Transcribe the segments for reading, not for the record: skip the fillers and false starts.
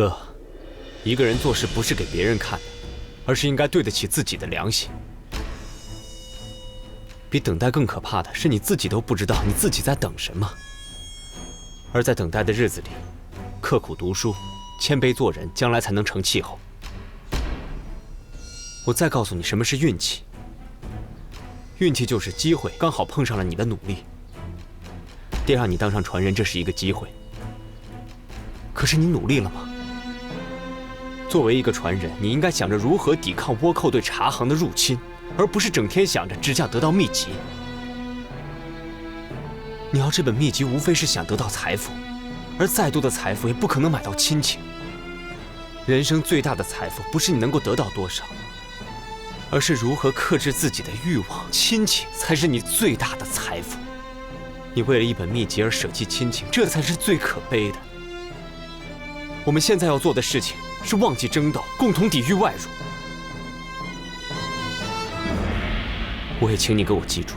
哥，一个人做事不是给别人看的，而是应该对得起自己的良心。比等待更可怕的是，你自己都不知道你自己在等什么。而在等待的日子里，刻苦读书，谦卑做人，将来才能成气候。我再告诉你什么是运气。运气就是机会刚好碰上了你的努力。爹让你当上传人，这是一个机会。可是你努力了吗？作为一个传人，你应该想着如何抵抗倭寇对察行的入侵，而不是整天想着只想得到秘籍。你要这本秘籍，无非是想得到财富，而再多的财富也不可能买到亲情。人生最大的财富，不是你能够得到多少，而是如何克制自己的欲望。亲情才是你最大的财富。你为了一本秘籍而舍弃亲情，这才是最可悲的。我们现在要做的事情是忘记争斗，共同抵御外辱。我也请你给我记住，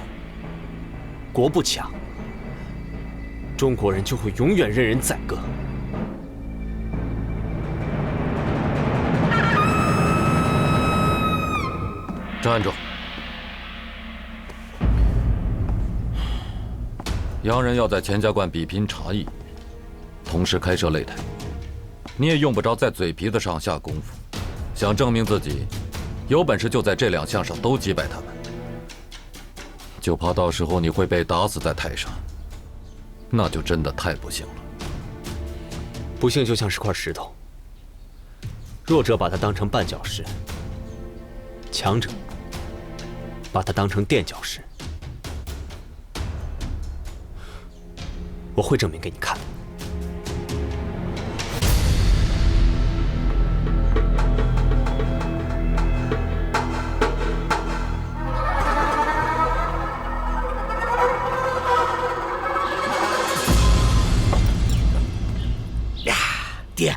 国不强，中国人就会永远任人宰割。站住！洋人要在钱家观比拼茶艺，同时开设擂台，你也用不着在嘴皮子上下功夫。想证明自己，有本事就在这2项上都击败他们，就怕到时候你会被打死在台上，那就真的太不幸了。不幸就像是块石头，弱者把它当成绊脚石，强者把它当成垫脚石。我会证明给你看的。呀，爹，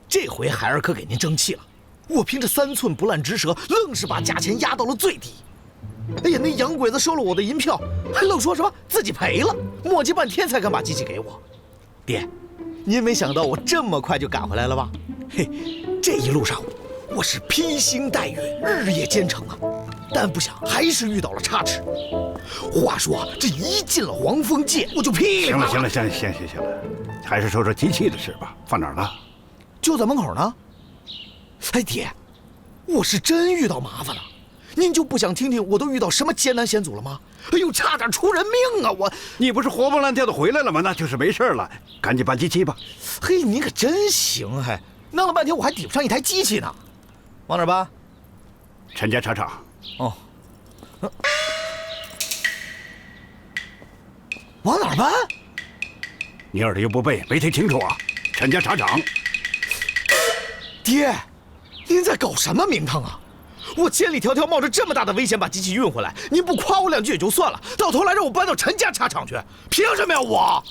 这回孩儿可给您争气了。我凭着3寸不烂之舌，愣是把价钱压到了最低。哎呀，那洋鬼子收了我的银票，还愣说什么自己赔了，磨叽半天才敢把机器给我。爹，您没想到我这么快就赶回来了吧？嘿，这一路上我是披星戴月，日夜兼程啊，但不想还是遇到了差池。话说啊，这一进了黄风界，我就噼里啪啦。行了，还是说说机器的事吧。放哪儿了？就在门口呢。哎，爹，我是真遇到麻烦了。您就不想听听我都遇到什么艰难险阻了吗？哎呦，差点出人命啊！你不是活蹦乱跳的回来了吗？那就是没事了，赶紧搬机器吧。嘿，您可真行，还弄了半天我还抵不上一台机器呢。往哪儿搬？陈家茶厂。哦。往哪儿搬？你耳朵又不背，没听清楚啊？陈家茶厂。爹，您在搞什么名堂啊？我千里迢迢冒着这么大的危险把机器运回来，您不夸我2句也就算了，到头来让我搬到陈家茶厂去，凭什么呀我？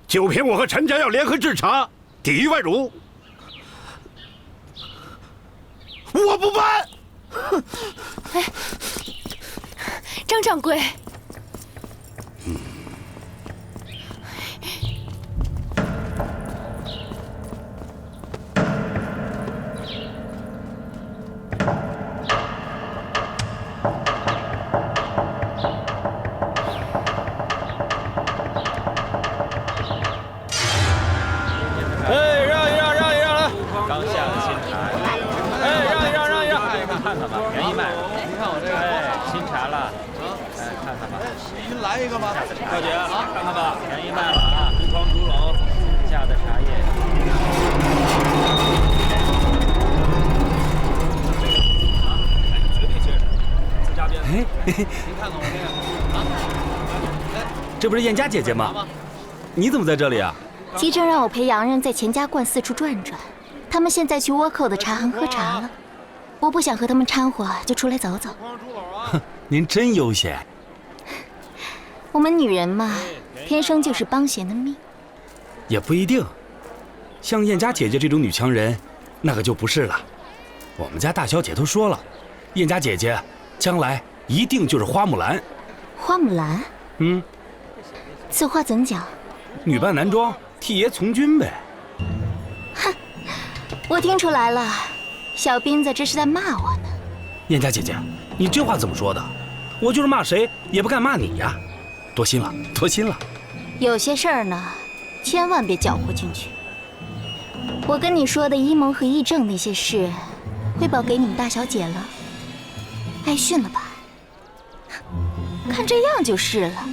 就凭我和陈家要联合制茶，抵御外辱。我不搬。哎，张掌柜。来一个吧，小姐，看看吧，便宜卖了啊！独床独笼，私下的茶叶。绝对结实，自家编的。您看看我这个啊，这不是燕家姐姐吗？你怎么在这里啊？齐正让我陪洋人在钱家观四处转转，他们现在去倭寇的茶行喝茶了，我不想和他们掺和，就出来走走。哼，您真悠闲。我们女人嘛，天生就是帮闲的命。也不一定，像燕家姐姐这种女强人，那可就不是了。我们家大小姐都说了，燕家姐姐将来一定就是花木兰。花木兰？嗯，此话怎讲？女扮男装，替爷从军呗。我听出来了，小斌子这是在骂我呢。燕家姐姐，你这话怎么说的？我就是骂谁也不敢骂你呀，多心了，多心了。有些事儿呢，千万别搅和进去。我跟你说的一谋和议政那些事，汇报给你们大小姐了，挨训了吧？看这样就是了，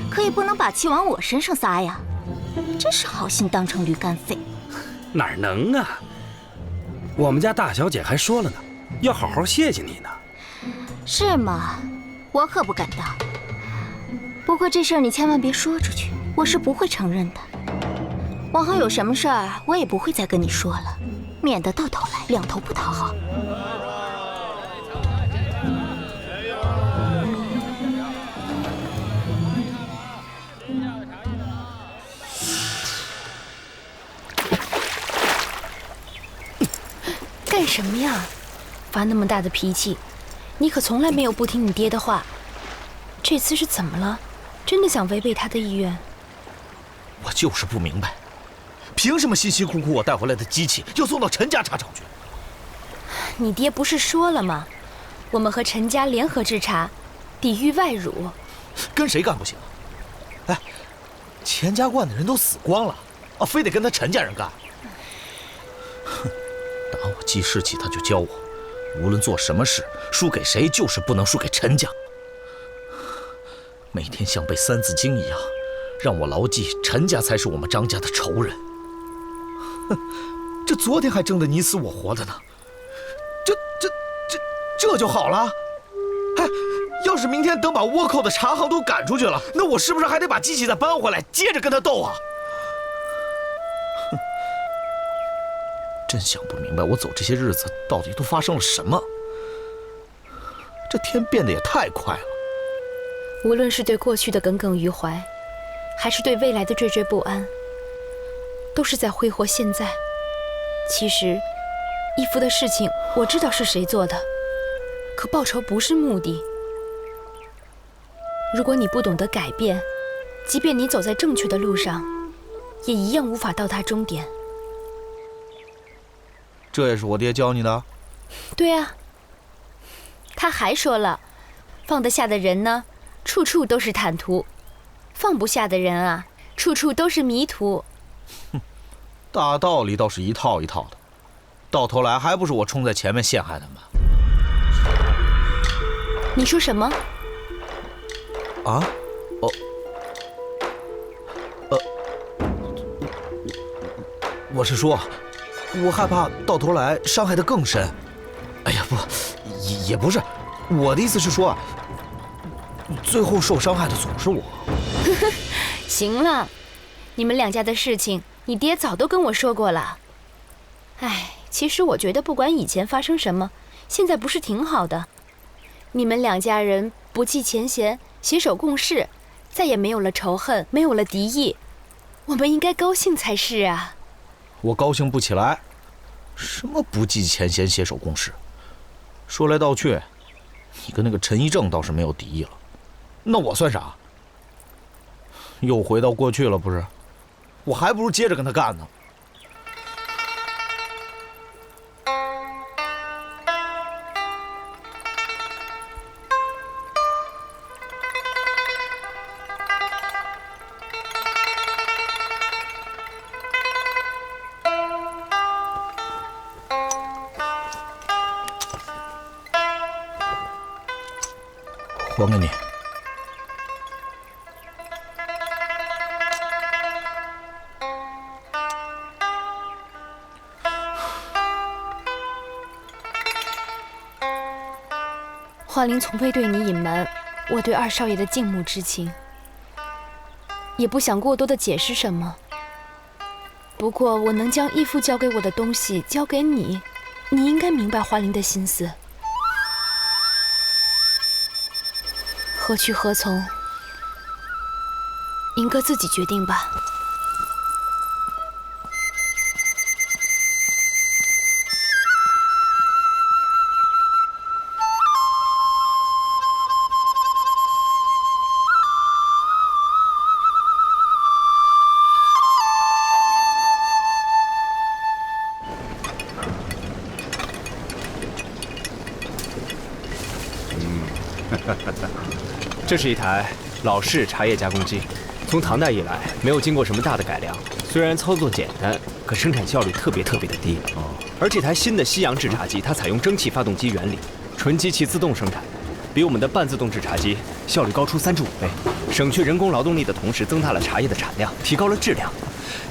可也不能把气往我身上撒呀！真是好心当成驴肝肺。哪能啊？我们家大小姐还说了呢，要好好谢谢你呢。是吗？我可不敢当。不过这事儿你千万别说出去，我是不会承认的。往后有什么事儿，我也不会再跟你说了，免得到头来两头不讨好。干什么呀？发那么大的脾气，你可从来没有不听你爹的话。这次是怎么了？真的想违背他的意愿？我就是不明白，凭什么辛辛苦苦我带回来的机器要送到陈家茶厂去？你爹不是说了吗？我们和陈家联合制茶，抵御外辱。跟谁干不行？哎，钱家观的人都死光了，啊，非得跟他陈家人干？哼，打我记事起他就教我，无论做什么事，输给谁就是不能输给陈家。每天像背三字经一样，让我牢记陈家才是我们张家的仇人。哼，这昨天还争得你死我活的呢，这就好了？哎，要是明天等把倭寇的茶行都赶出去了，那我是不是还得把机器再搬回来，接着跟他斗啊？哼，真想不明白，我走这些日子到底都发生了什么？这天变得也太快了。无论是对过去的耿耿于怀，还是对未来的惴惴不安，都是在挥霍现在。其实，义父的事情我知道是谁做的，可报仇不是目的。如果你不懂得改变，即便你走在正确的路上，也一样无法到达终点。这也是我爹教你的？对啊。他还说了，放得下的人呢，处处都是坦途；放不下的人啊，处处都是迷途。哼，大道理倒是一套一套的，到头来还不是我冲在前面陷害他们。你说什么？啊？我是说，我害怕到头来伤害得更深。哎呀，不，也不是，我的意思是说，最后受伤害的总是我。行了，你们两家的事情，你爹早都跟我说过了。哎，其实我觉得不管以前发生什么，现在不是挺好的？你们两家人不计前嫌，携手共事，再也没有了仇恨，没有了敌意，我们应该高兴才是啊。我高兴不起来，什么不计前嫌，携手共事？说来道去，你跟那个陈一正倒是没有敌意了，那我算啥？又回到过去了，不是？我还不如接着跟他干呢。还给你。华玲从未对你隐瞒我对二少爷的敬慕之情，也不想过多的解释什么。不过我能将义父交给我的东西交给你，你应该明白华玲的心思。何去何从，您哥自己决定吧。这是一台老式茶叶加工机，从唐代以来没有经过什么大的改良。虽然操作简单，可生产效率特别的低。而这台新的西洋制茶机，它采用蒸汽发动机原理，纯机器自动生产，比我们的半自动制茶机效率高出3至5倍，省去人工劳动力的同时，增大了茶叶的产量，提高了质量。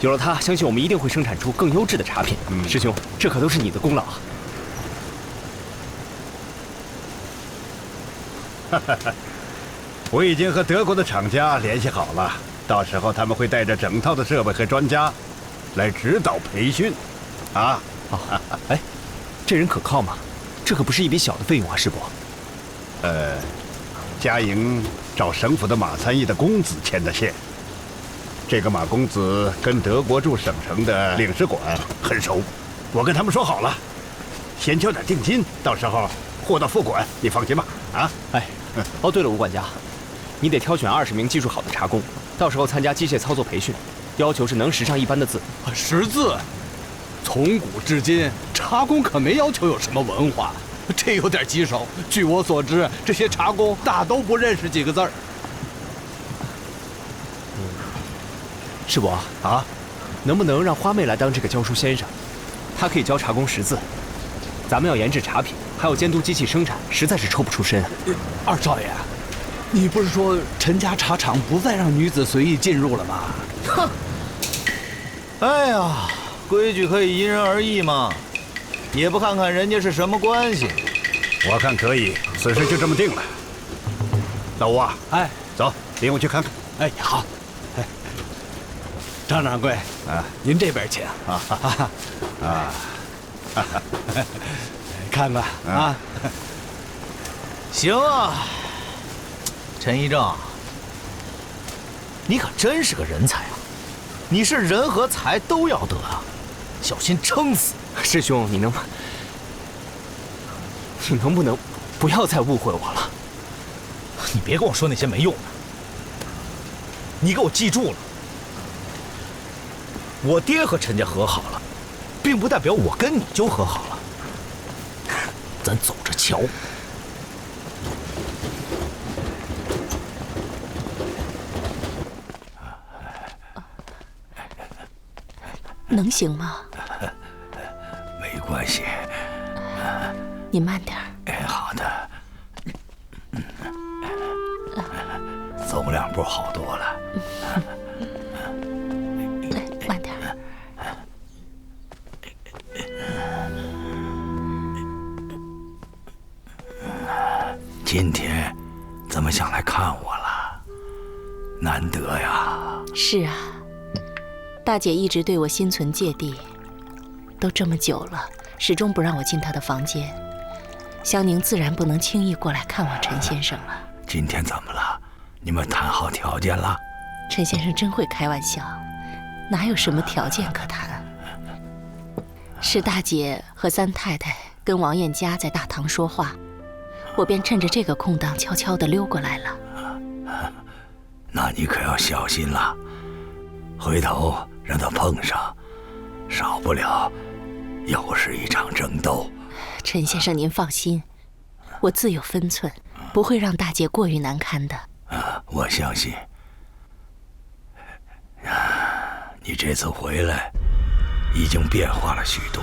有了它，相信我们一定会生产出更优质的茶品。师兄，这可都是你的功劳啊！我已经和德国的厂家联系好了，到时候他们会带着整套的设备和专家来指导培训。啊，哎，这人可靠吗？这可不是一笔小的费用啊，师伯。嘉营找省府的马参议的公子牵的线。这个马公子跟德国驻省城的领事馆很熟，我跟他们说好了，先交点定金，到时候货到付款，你放心吧。啊，哎，哦对了，吴管家，你得挑选20名技术好的茶工，到时候参加机械操作培训，要求是能识上一般的字。识字？从古至今，茶工可没要求有什么文化，这有点棘手。据我所知，这些茶工大都不认识几个字儿。师伯啊，能不能让花妹来当这个教书先生？她可以教茶工识字。咱们要研制茶品，还要监督机器生产，实在是抽不出身。二少爷，你不是说陈家茶厂不再让女子随意进入了吗？哼！哎呀，规矩可以因人而异嘛，也不看看人家是什么关系。我看可以，此事就这么定了。老吴啊，哎，走，领我去看看。哎，好。哎，张掌柜啊，您这边请啊啊！看看啊，行啊，陈一正，你可真是个人才啊！你是人和财都要得啊，小心撑死！师兄，你能不能不要再误会我了？你别跟我说那些没用的，你给我记住了，我爹和陈家和好了，并不代表我跟你就和好了。咱走着瞧。能行吗？没关系。你慢点。哎，好的。走2步好多了。慢点。今天怎么想来看我了？难得呀。是啊，大姐一直对我心存芥蒂，都这么久了，始终不让我进她的房间。香凝自然不能轻易过来看望陈先生了。今天怎么了？你们谈好条件了？陈先生真会开玩笑，哪有什么条件可谈？是大姐和三太太跟王燕家在大堂说话，我便趁着这个空档悄悄地溜过来了。那你可要小心了，回头让他碰上，少不了又是一场争斗。陈先生，您放心，我自有分寸，不会让大姐过于难堪的。我相信。你这次回来，已经变化了许多，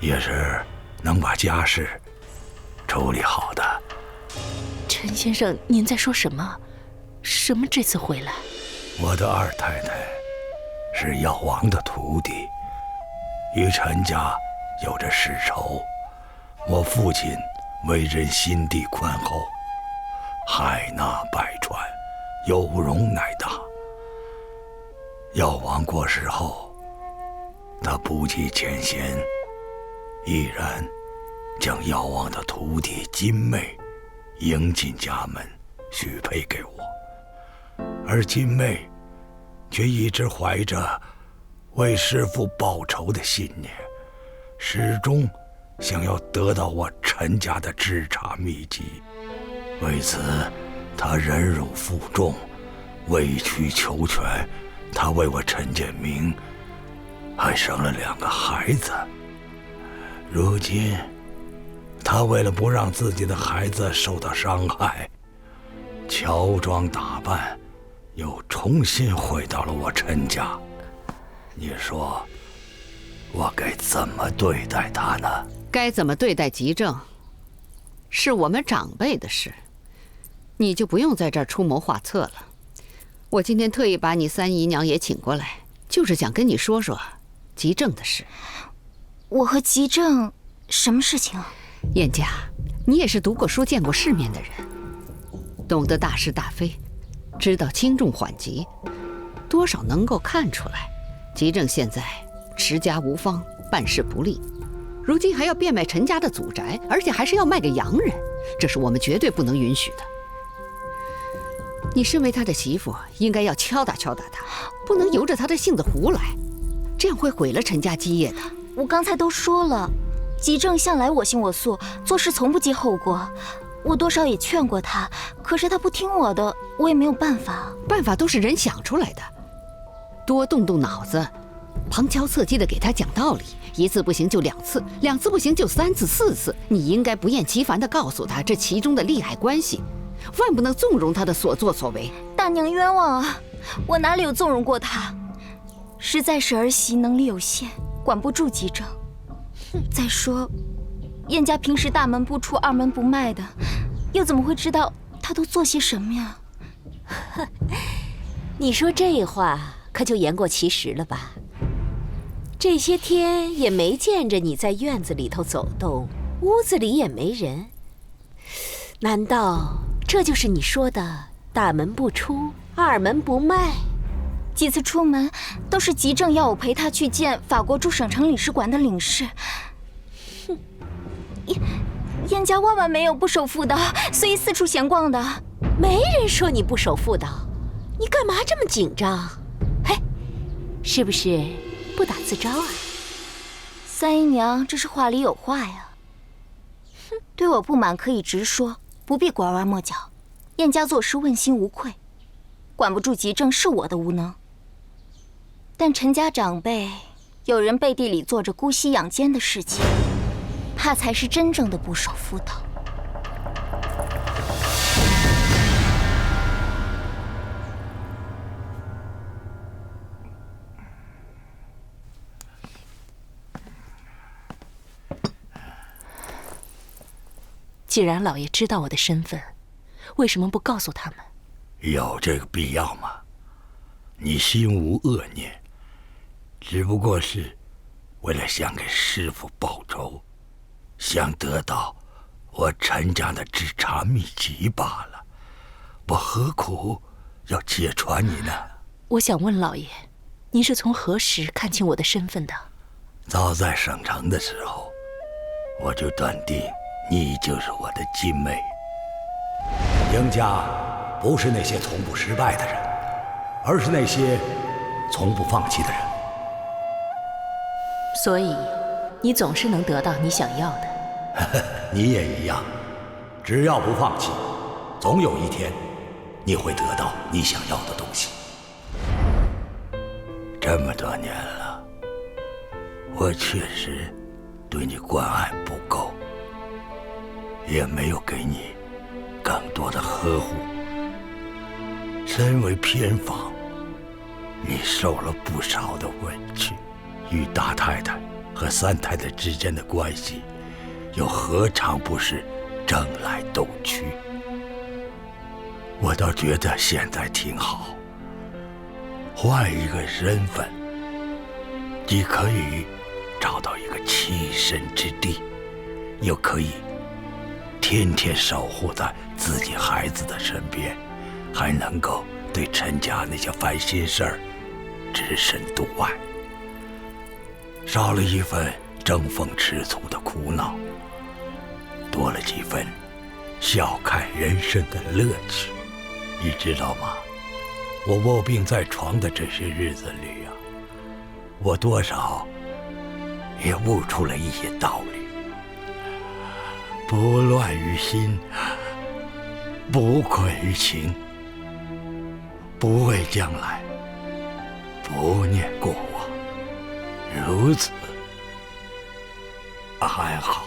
也是能把家事处理好的。陈先生，您在说什么？什么这次回来？我的二太太是药王的徒弟，与陈家有着世仇。我父亲为人心地宽厚，海纳百川，有容乃大。药王过世后，他不计前嫌，毅然将药王的徒弟金妹迎进家门，许配给我。而金妹却一直怀着为师父报仇的信念，始终想要得到我陈家的制茶秘籍。为此，他忍辱负重，委曲求全。他为我陈建明还生了2个孩子。如今他为了不让自己的孩子受到伤害，乔装打扮，又重新回到了我陈家。你说，我该怎么对待他呢？该怎么对待吉正，是我们长辈的事，你就不用在这儿出谋划策了。我今天特意把你三姨娘也请过来，就是想跟你说说吉正的事。我和吉正什么事情？燕家，你也是读过书、见过世面的人，懂得大是大非，知道轻重缓急，多少能够看出来，吉正现在持家无方，办事不力，如今还要变卖陈家的祖宅，而且还是要卖给洋人，这是我们绝对不能允许的。你身为他的媳妇，应该要敲打敲打他，不能由着他的性子胡来，这样会毁了陈家基业的。我刚才都说了，吉正向来我行我素，做事从不计后果。我多少也劝过他，可是他不听我的，我也没有办法。办法都是人想出来的，多动动脑子，旁敲侧击的给他讲道理，一次不行就2次，2次不行就3次、4次。你应该不厌其烦的告诉他这其中的利害关系，万不能纵容他的所作所为。大娘冤枉啊！我哪里有纵容过他？实在是儿媳能力有限，管不住吉正。再说，燕家平时大门不出、二门不迈的，又怎么会知道他都做些什么呀？你说这话可就言过其实了吧？这些天也没见着你在院子里头走动，屋子里也没人，难道这就是你说的大门不出、二门不迈？几次出门都是吉正要我陪他去见法国驻省城领事馆的领事。哼，燕家万万没有不守妇道，随意四处闲逛的。没人说你不守妇道，你干嘛这么紧张？嘿，是不是不打自招啊？三姨娘，这是话里有话呀。哼，对我不满可以直说，不必拐弯抹角。燕家做事问心无愧，管不住吉正是我的无能。但陈家长辈有人背地里做着姑息养奸的事情，怕才是真正的不守妇道。既然老爷知道我的身份，为什么不告诉他们？有这个必要吗？你心无恶念，只不过是为了想给师父报仇，想得到我陈家的制茶秘籍罢了。我何苦要揭穿你呢？我想问老爷，您是从何时看清我的身份的？早在省城的时候，我就断定你就是我的金妹。赢家不是那些从不失败的人，而是那些从不放弃的人。所以，你总是能得到你想要的。你也一样，只要不放弃，总有一天你会得到你想要的东西。这么多年了，我确实对你关爱不够，也没有给你更多的呵护。身为偏房，你受了不少的委屈。与大太太和三太太之间的关系，又何尝不是争来斗去？我倒觉得现在挺好，换一个身份，既可以找到一个栖身之地，又可以天天守护在自己孩子的身边，还能够对陈家那些烦心事儿只身度外，少了一份争风吃醋的苦恼，多了几分笑看人生的乐趣。你知道吗？我卧病在床的这些日子里啊，我多少也悟出了一些道理。不乱于心，不困于情，不畏将来，不念过往，如此还好。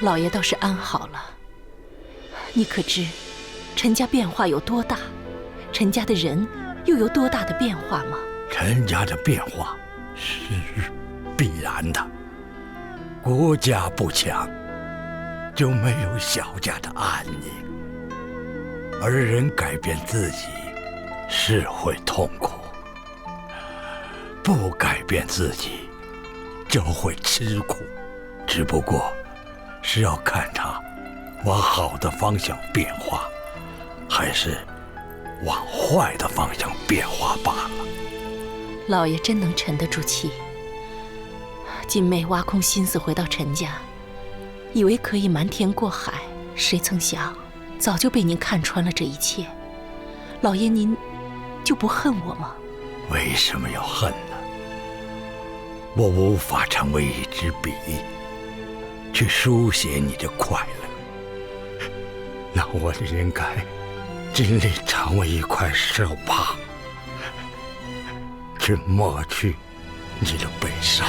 老爷倒是安好了。你可知陈家变化有多大？陈家的人又有多大的变化吗？陈家的变化是必然的。国家不强，就没有小家的安宁。而人改变自己是会痛苦，不改变自己就会吃苦。只不过是要看他往好的方向变化，还是往坏的方向变化罢了。老爷真能沉得住气。锦妹挖空心思回到陈家，以为可以瞒天过海，谁曾想早就被您看穿了这一切。老爷您就不恨我吗？为什么要恨呢？我无法成为一支笔，去书写你的快乐，那我应该尽力成为一块手帕，去抹去你的悲伤。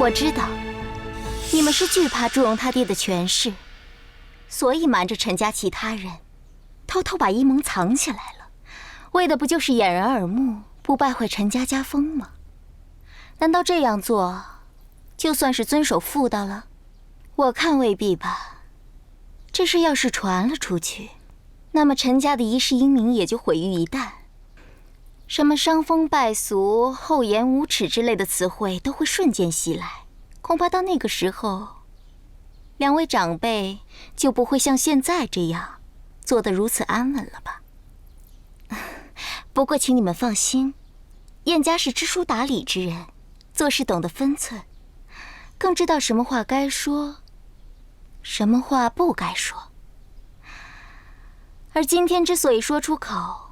我知道，你们是惧怕祝融他爹的权势，所以瞒着陈家其他人，偷偷把伊蒙藏起来了，为的不就是掩人耳目，不败坏陈家家风吗？难道这样做，就算是遵守妇道了？我看未必吧。这事要是传了出去，那么陈家的一世英名也就毁于一旦。什么伤风败俗、厚颜无耻之类的词汇都会瞬间袭来，恐怕到那个时候，两位长辈就不会像现在这样做得如此安稳了吧。不过请你们放心，燕家是知书达理之人，做事懂得分寸，更知道什么话该说，什么话不该说。而今天之所以说出口，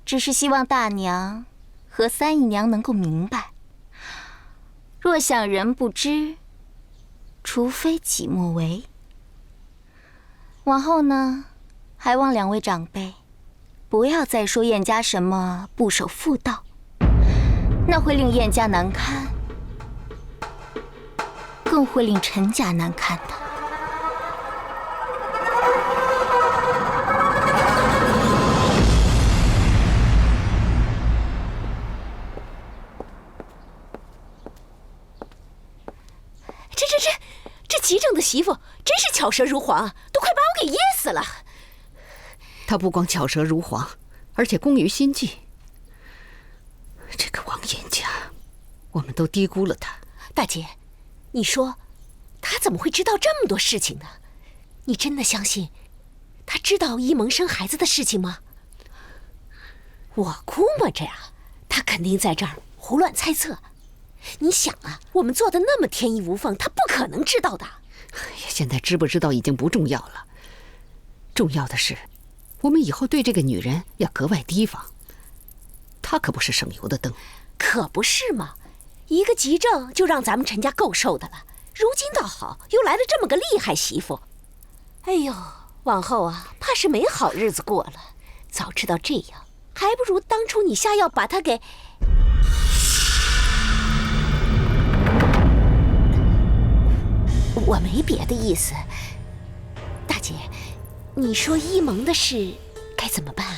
只是希望大娘和三姨娘能够明白，若想人不知，除非己莫为。往后呢，还望两位长辈不要再说燕家什么不守妇道，那会令燕家难堪，更会令陈家难堪的。这齐正的媳妇真是巧舌如簧，都快把我给噎死了。她不光巧舌如簧，而且工于心计。这个王燕家，我们都低估了她。大姐，你说她怎么会知道这么多事情呢？你真的相信她知道伊蒙生孩子的事情吗？我估摸着呀，她肯定在这儿胡乱猜测。你想啊，我们做的那么天衣无缝，他不可能知道的。哎呀，现在知不知道已经不重要了，重要的是，我们以后对这个女人要格外提防。她可不是省油的灯。可不是嘛，一个急症就让咱们陈家够受的了，如今倒好，又来了这么个厉害媳妇。哎呦，往后啊，怕是没好日子过了。早知道这样，还不如当初你下药把她给……我没别的意思，大姐，你说伊蒙的事该怎么办啊？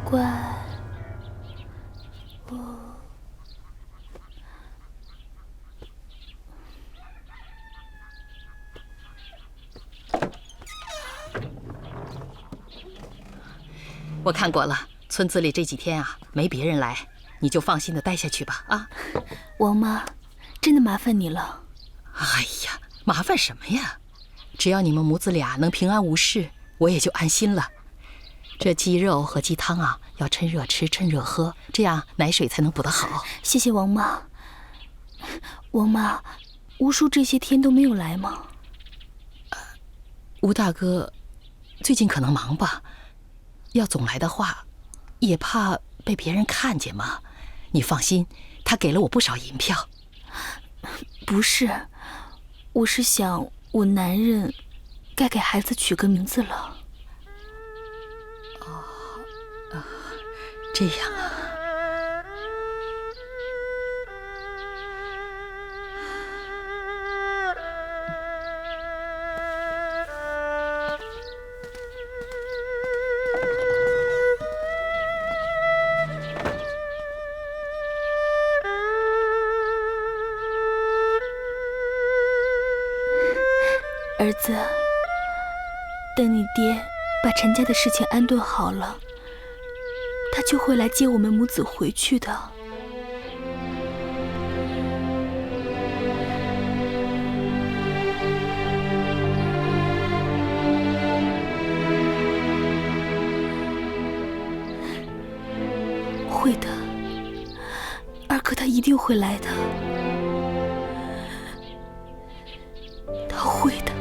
乖，我看过了，村子里这几天啊，没别人来。你就放心的待下去吧，啊！王妈，真的麻烦你了。哎呀，麻烦什么呀？只要你们母子俩能平安无事，我也就安心了。这鸡肉和鸡汤啊，要趁热吃，趁热喝，这样奶水才能补得好。谢谢王妈。王妈，吴叔这些天都没有来吗？吴大哥最近可能忙吧，要总来的话，也怕被别人看见嘛。你放心，他给了我不少银票。不是，我是想我男人该给孩子取个名字了。这样啊。儿子，等你爹把陈家的事情安顿好了，他就会来接我们母子回去的。会的，二哥他一定会来的，他会的。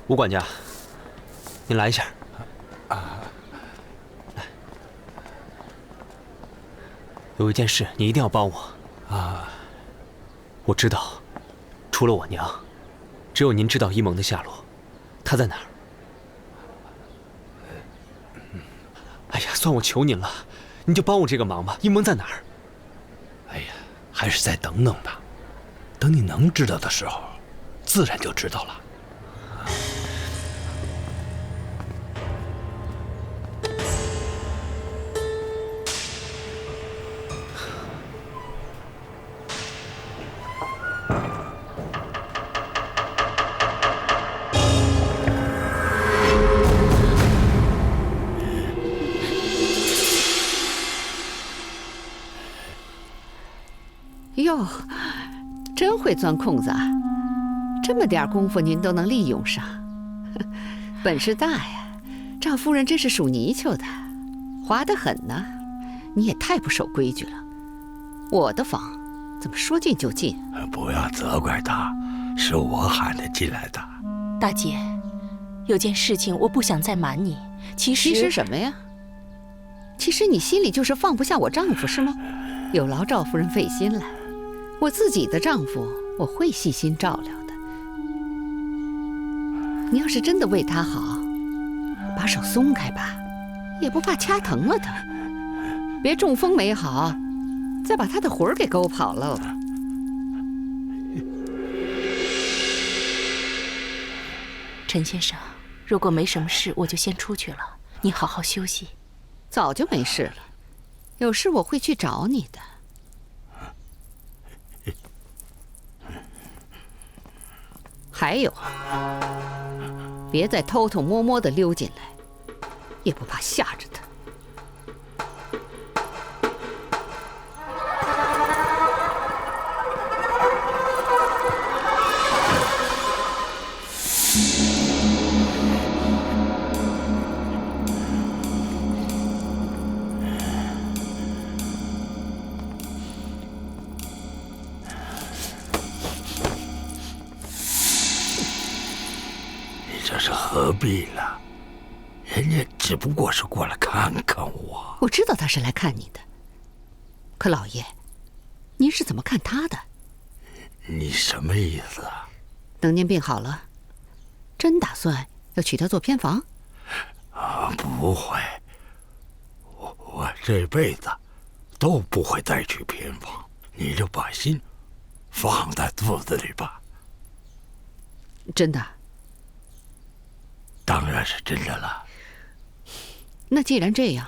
吴管家，您来一下。有一件事你一定要帮我啊！我知道，除了我娘，只有您知道一萌的下落，她在哪儿？哎呀，算我求您了，你就帮我这个忙吧。一萌在哪儿？哎呀，还是再等等吧，等你能知道的时候，自然就知道了。哟，真会钻空子啊！这么点功夫您都能利用上，本事大呀！赵夫人真是属泥鳅的，滑得很呢。你也太不守规矩了。我的房怎么说进就进？不要责怪他，是我喊他进来的。大姐，有件事情我不想再瞒你。其实什么呀？其实你心里就是放不下我丈夫是吗？有劳赵夫人费心了。我自己的丈夫，我会细心照料的。你要是真的为他好，把手松开吧，也不怕掐疼了他。别中风没好，再把他的魂儿给勾跑了。陈先生，如果没什么事，我就先出去了。你好好休息。早就没事了，有事我会去找你的。还有，别再偷偷摸摸的溜进来，也不怕吓着他。这是何必呢？人家只不过是过来看看我。我知道他是来看你的，可老爷，您是怎么看他的？你什么意思啊？等您病好了，真打算要娶她做偏房？啊，不会，我这辈子都不会再娶偏房。你就把心放在肚子里吧。真的？当然是真的了。那既然这样，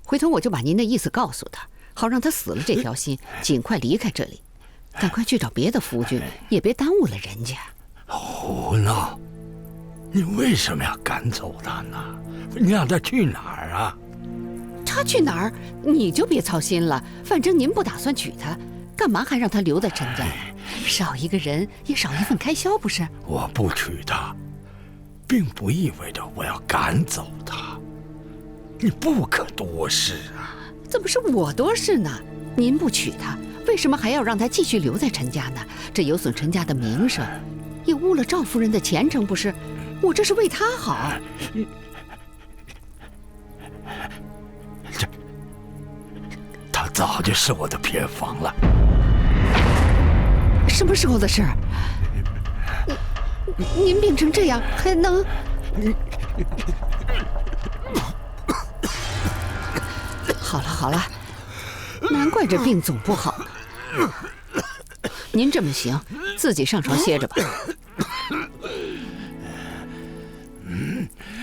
回头我就把您的意思告诉他，好让他死了这条心，尽快离开这里，赶快去找别的夫君，也别耽误了人家。胡闹！你为什么要赶走他呢？你让他去哪儿啊？他去哪儿你就别操心了，反正您不打算娶她，干嘛还让他留在陈家？少一个人也少一份开销，不是？我不娶她，并不意味着我要赶走她。你不可多事啊！怎么是我多事呢？您不娶她，为什么还要让她继续留在陈家呢？这有损陈家的名声，也误了赵夫人的前程，不是？我这是为她好。她早就是我的偏房了。什么时候的事儿？您病成这样还能？好了好了，难怪这病总不好呢。您这么行，自己上床歇着吧。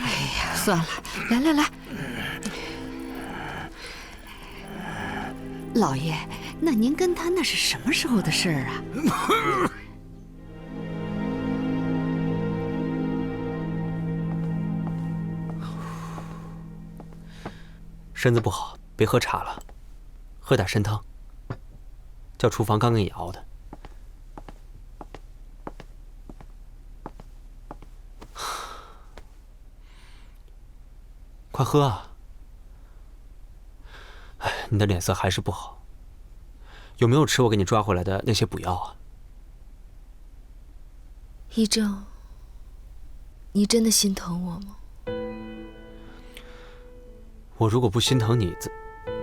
哎呀，算了，来，老爷，那您跟他那是什么时候的事儿啊？身子不好，别喝茶了，喝点参汤。叫厨房刚给你熬的。快喝啊！哎，你的脸色还是不好，有没有吃我给你抓回来的那些补药啊？一正，你真的心疼我吗？我如果不心疼你，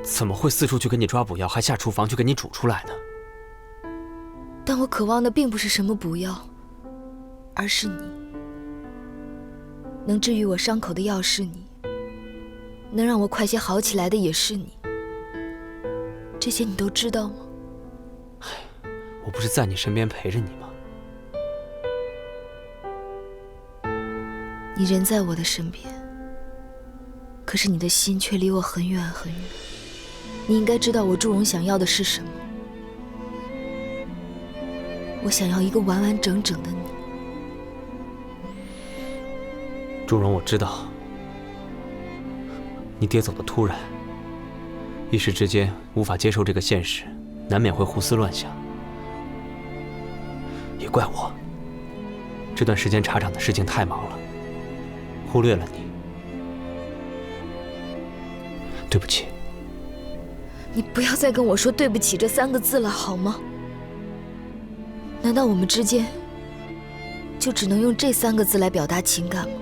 怎么会四处去给你抓补药，还下厨房去给你煮出来呢？但我渴望的并不是什么补药，而是你。能治愈我伤口的药是你，能让我快些好起来的也是你。这些你都知道吗？我不是在你身边陪着你吗？你人在我的身边，可是你的心却离我很远很远。你应该知道我祝融想要的是什么。我想要一个完完整整的你。祝融，我知道你爹走得突然，一时之间无法接受这个现实，难免会胡思乱想。也怪我，这段时间茶厂的事情太忙了，忽略了你。对不起。你不要再跟我说对不起这3个字了，好吗？难道我们之间就只能用这3个字来表达情感吗？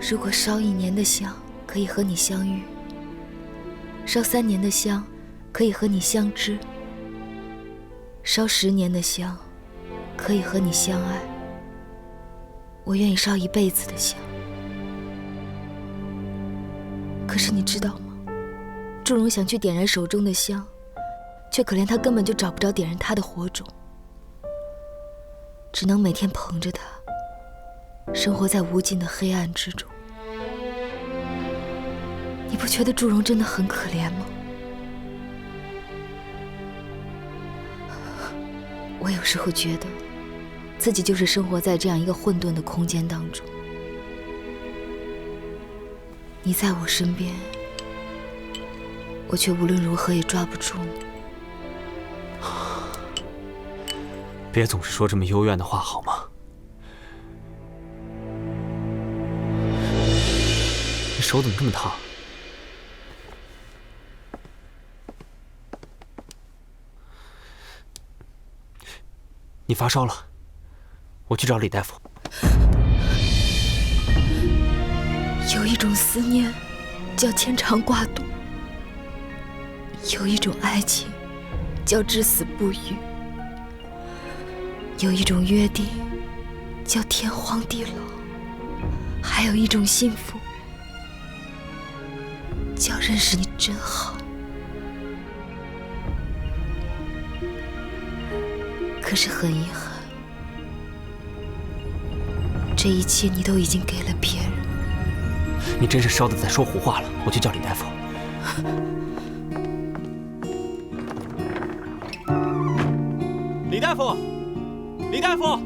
如果烧1年的香可以和你相遇，烧3年的香可以和你相知，烧10年的香可以和你相爱，我愿意烧一辈子的香。可是你知道吗？祝融想去点燃手中的香，却可怜他根本就找不着点燃他的火种，只能每天捧着它，生活在无尽的黑暗之中。你不觉得祝融真的很可怜吗？我有时候觉得自己就是生活在这样一个混沌的空间当中，你在我身边，我却无论如何也抓不住你。别总是说这么幽怨的话好吗？你手怎么这么烫？你发烧了，我去找李大夫。有一种思念叫牵肠挂肚，有一种爱情叫至死不渝，有一种约定叫天荒地老，还有一种幸福叫认识你真好。可是很遗憾，这一切你都已经给了别人。你真是烧得在说胡话了，我去叫李大夫。李大夫，李大夫！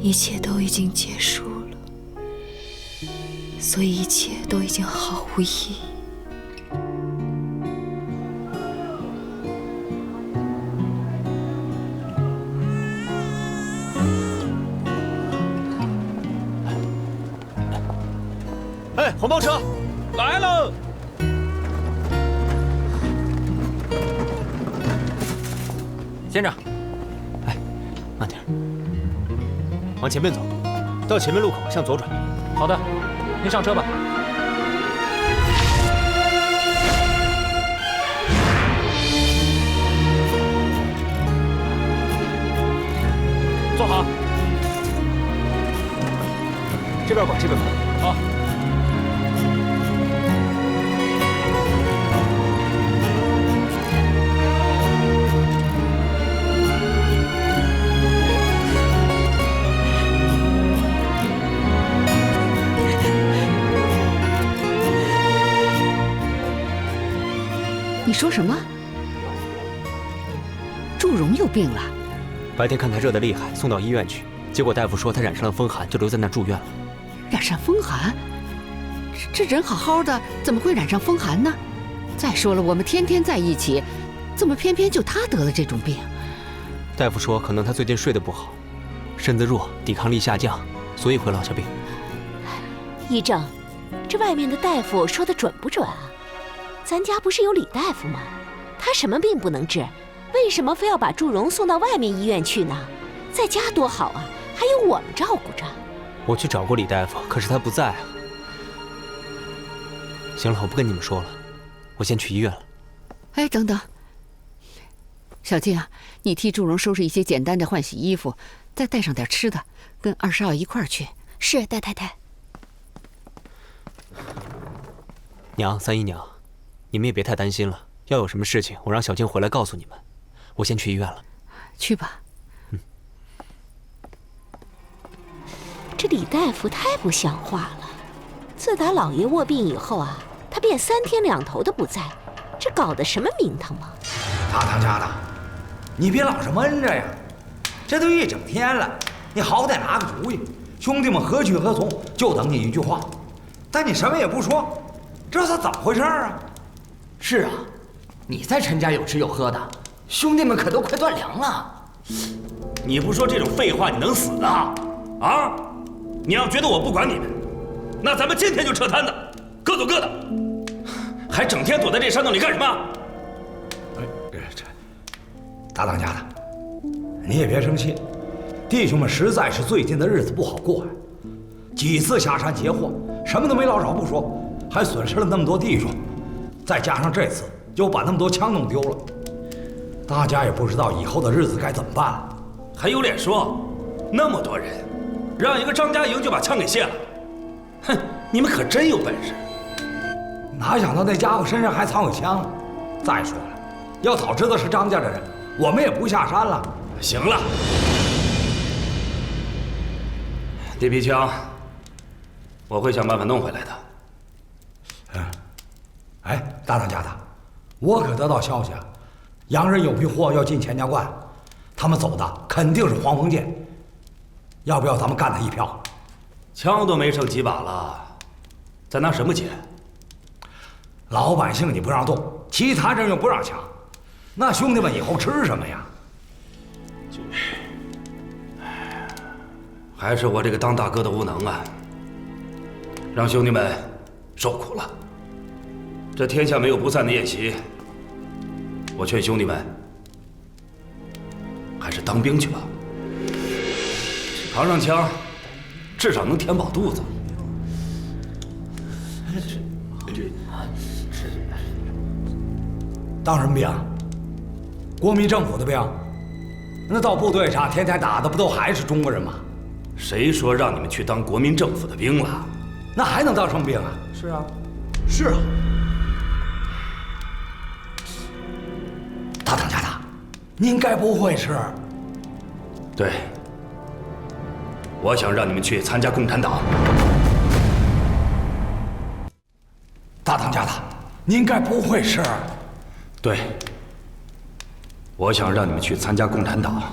一切都已经结束了。所以一切都已经毫无意义。哎，红包车来喽！先生，哎，慢点，往前面走，到前面路口向左转。好的，您上车吧。坐好。这边拐，这边拐。好。你说什么？祝融又病了？白天看他热得厉害，送到医院去，结果大夫说他染上了风寒，就留在那儿住院了。染上风寒？这人好好的，怎么会染上风寒呢？再说了，我们天天在一起，怎么偏偏就他得了这种病？大夫说，可能他最近睡得不好，身子弱，抵抗力下降，所以会落下病。一正，这外面的大夫说的准不准啊？咱家不是有李大夫吗？他什么病不能治，为什么非要把祝融送到外面医院去呢？在家多好啊，还有我们照顾着。我去找过李大夫，可是他不在啊。行了，我不跟你们说了，我先去医院了。哎，等等，小静啊，你替祝融收拾一些简单的换洗衣服，再带上点吃的，跟二少一块儿去。是，大太太。娘，三姨娘，你们也别太担心了。要有什么事情，我让小静回来告诉你们。我先去医院了。去吧。这李大夫太不像话了。自打老爷卧病以后啊，他便3天2头的不在，这搞得什么名堂啊！大当家的，你别老是闷着呀，这都一整天了，你好歹拿个主意。兄弟们何去何从，就等你一句话。但你什么也不说，这是怎么回事啊？是啊，你在陈家有吃有喝的，兄弟们可都快断粮了。你不说这种废话，你能死啊？啊！你要觉得我不管你们，那咱们今天就撤摊子，各走各的，还整天躲在这山洞里干什么？这大当家的，你也别生气，弟兄们实在是最近的日子不好过呀。几次下山劫货，什么都没捞着不说，还损失了那么多弟兄，再加上这次又把那么多枪弄丢了，大家也不知道以后的日子该怎么办了。还有脸说，那么多人，让一个张家营就把枪给卸了？哼，你们可真有本事！哪想到那家伙身上还藏有枪呢？再说了，要早知道是张家的人，我们也不下山了。行了，那批枪我会想办法弄回来的。哎，大当家的，我可得到消息啊，洋人有批货要进钱家观，他们走的肯定是黄蒙剑，要不要咱们干他一票？枪都没剩几把了，再拿什么钱？老百姓你不让动，其他人又不让抢，那兄弟们以后吃什么呀？还是我这个当大哥的无能啊，让兄弟们受苦了。这天下没有不散的宴席，我劝兄弟们还是当兵去吧，扛上枪，至少能填饱肚子。当什么兵？国民政府的兵？那到部队上天天打的不都还是中国人吗？谁说让你们去当国民政府的兵了？那还能当什么兵啊？是啊，是啊。大当家的，您该不会是……对，我想让你们去参加共产党。大当家的，您该不会是……对，我想让你们去参加共产党。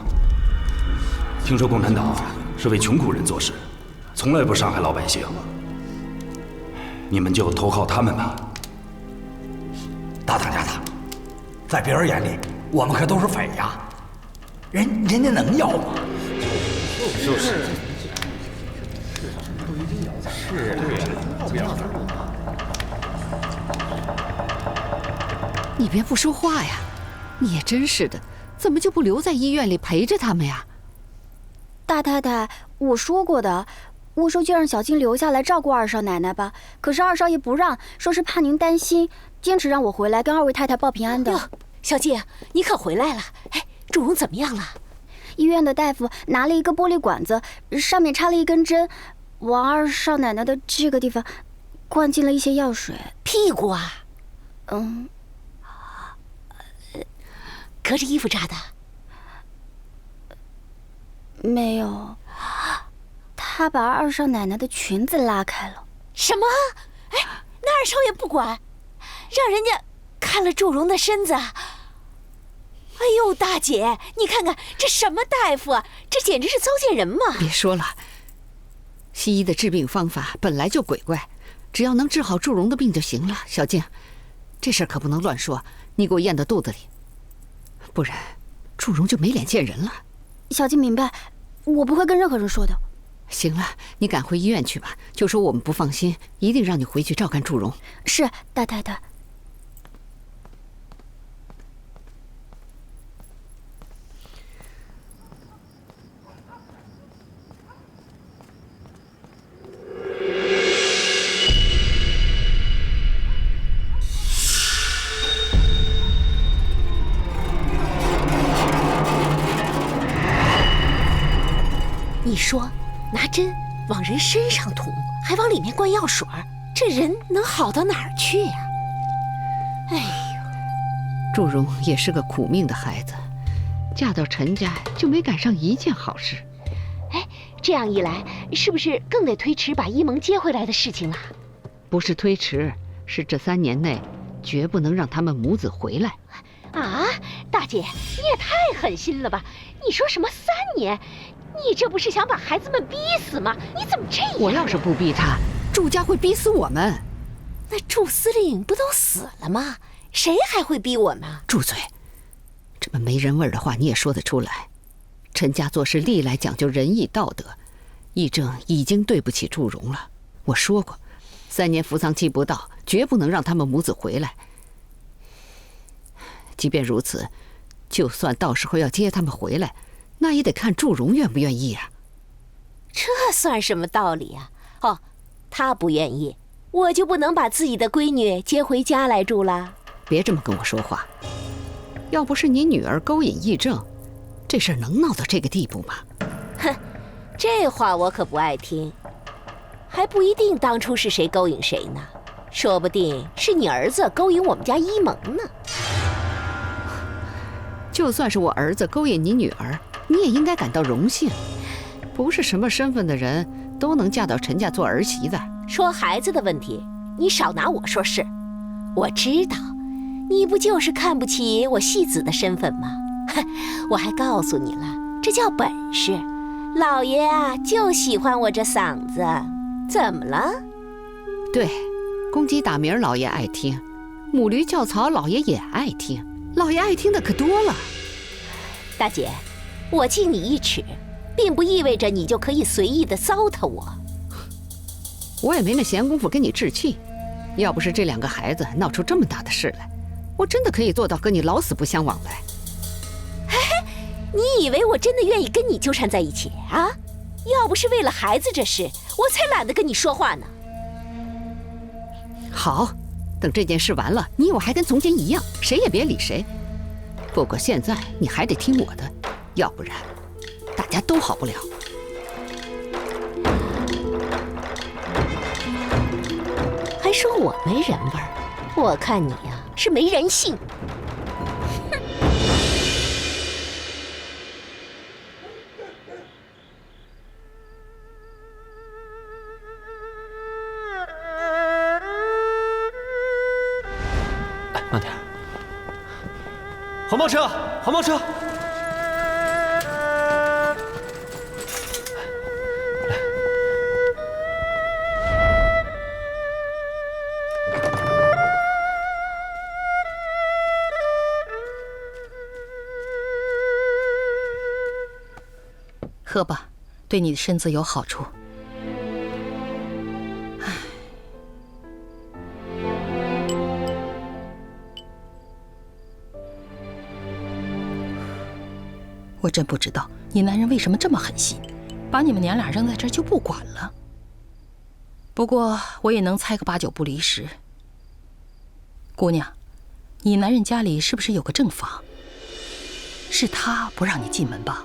听说共产党是为穷苦人做事，从来不伤害老百姓。你们就投靠他们吧。大当家的，在别人眼里，我们可都是匪呀，人家能要吗？就是。是，对呀，不要。你别不说话呀！你也真是的，怎么就不留在医院里陪着他们呀？大太太，我说过的，我说就让小静留下来照顾二少奶奶吧。可是二少爷不让，说是怕您担心，坚持让我回来跟二位太太报平安的。哟，小静，你可回来了！哎，祝融怎么样了？医院的大夫拿了一个玻璃管子，上面插了一根针，往二少奶奶的这个地方灌进了一些药水。屁股啊？嗯。隔着衣服扎的？没有，他把二少奶奶的裙子拉开了。什么？哎，那二少爷不管，让人家看了祝融的身子。哎呦，大姐，你看看这什么大夫啊，这简直是糟践人嘛！别说了，西医的治病方法本来就鬼怪，只要能治好祝融的病就行了。小静，这事儿可不能乱说，你给我咽到肚子里。不然，祝融就没脸见人了。小静明白，我不会跟任何人说的。行了，你赶回医院去吧，就说我们不放心，一定让你回去照看祝融。是，大太太。你说，拿针往人身上捅，还往里面灌药水，这人能好到哪儿去呀？哎呦，祝融也是个苦命的孩子，嫁到陈家就没赶上一件好事。哎，这样一来，是不是更得推迟把一萌接回来的事情了？不是推迟，是这3年内绝不能让他们母子回来。啊，大姐，你也太狠心了吧！你说什么3年？你这不是想把孩子们逼死吗？你怎么这样？我要是不逼他，祝家会逼死我们。那祝司令不都死了吗？谁还会逼我们？住嘴！这么没人味的话你也说得出来？陈家做事历来讲究仁义道德，义正已经对不起祝融了。我说过，3年服丧期不到，绝不能让他们母子回来。即便如此，就算到时候要接他们回来，那也得看祝融愿不愿意啊。这算什么道理啊？哦，他不愿意，我就不能把自己的闺女接回家来住了？别这么跟我说话！要不是你女儿勾引议政，这事儿能闹到这个地步吗？哼，这话我可不爱听。还不一定当初是谁勾引谁呢，说不定是你儿子勾引我们家一萌呢。就算是我儿子勾引你女儿，你也应该感到荣幸。不是什么身份的人都能嫁到陈家做儿媳的。说孩子的问题，你少拿我说事。我知道，你不就是看不起我戏子的身份吗？哼，我还告诉你了，这叫本事。老爷啊，就喜欢我这嗓子。怎么了？对，公鸡打鸣老爷爱听，母驴叫槽老爷也爱听，老爷爱听的可多了。大姐，我敬你一尺，并不意味着你就可以随意的糟蹋我。我也没那闲工夫跟你置气，要不是这2个孩子闹出这么大的事来，我真的可以做到跟你老死不相往来。你以为我真的愿意跟你纠缠在一起啊？要不是为了孩子这事，我才懒得跟你说话呢。好，等这件事完了，你我还跟从前一样，谁也别理谁。不过现在你还得听我的，要不然大家都好不了。还说我没人味儿，我看你呀是没人性。慢点，黄包车，黄包车。喝吧，对你的身子有好处。我真不知道你男人为什么这么狠心，把你们娘俩扔在这儿就不管了。不过我也能猜个8、9不离10。姑娘，你男人家里是不是有个正房？是他不让你进门吧？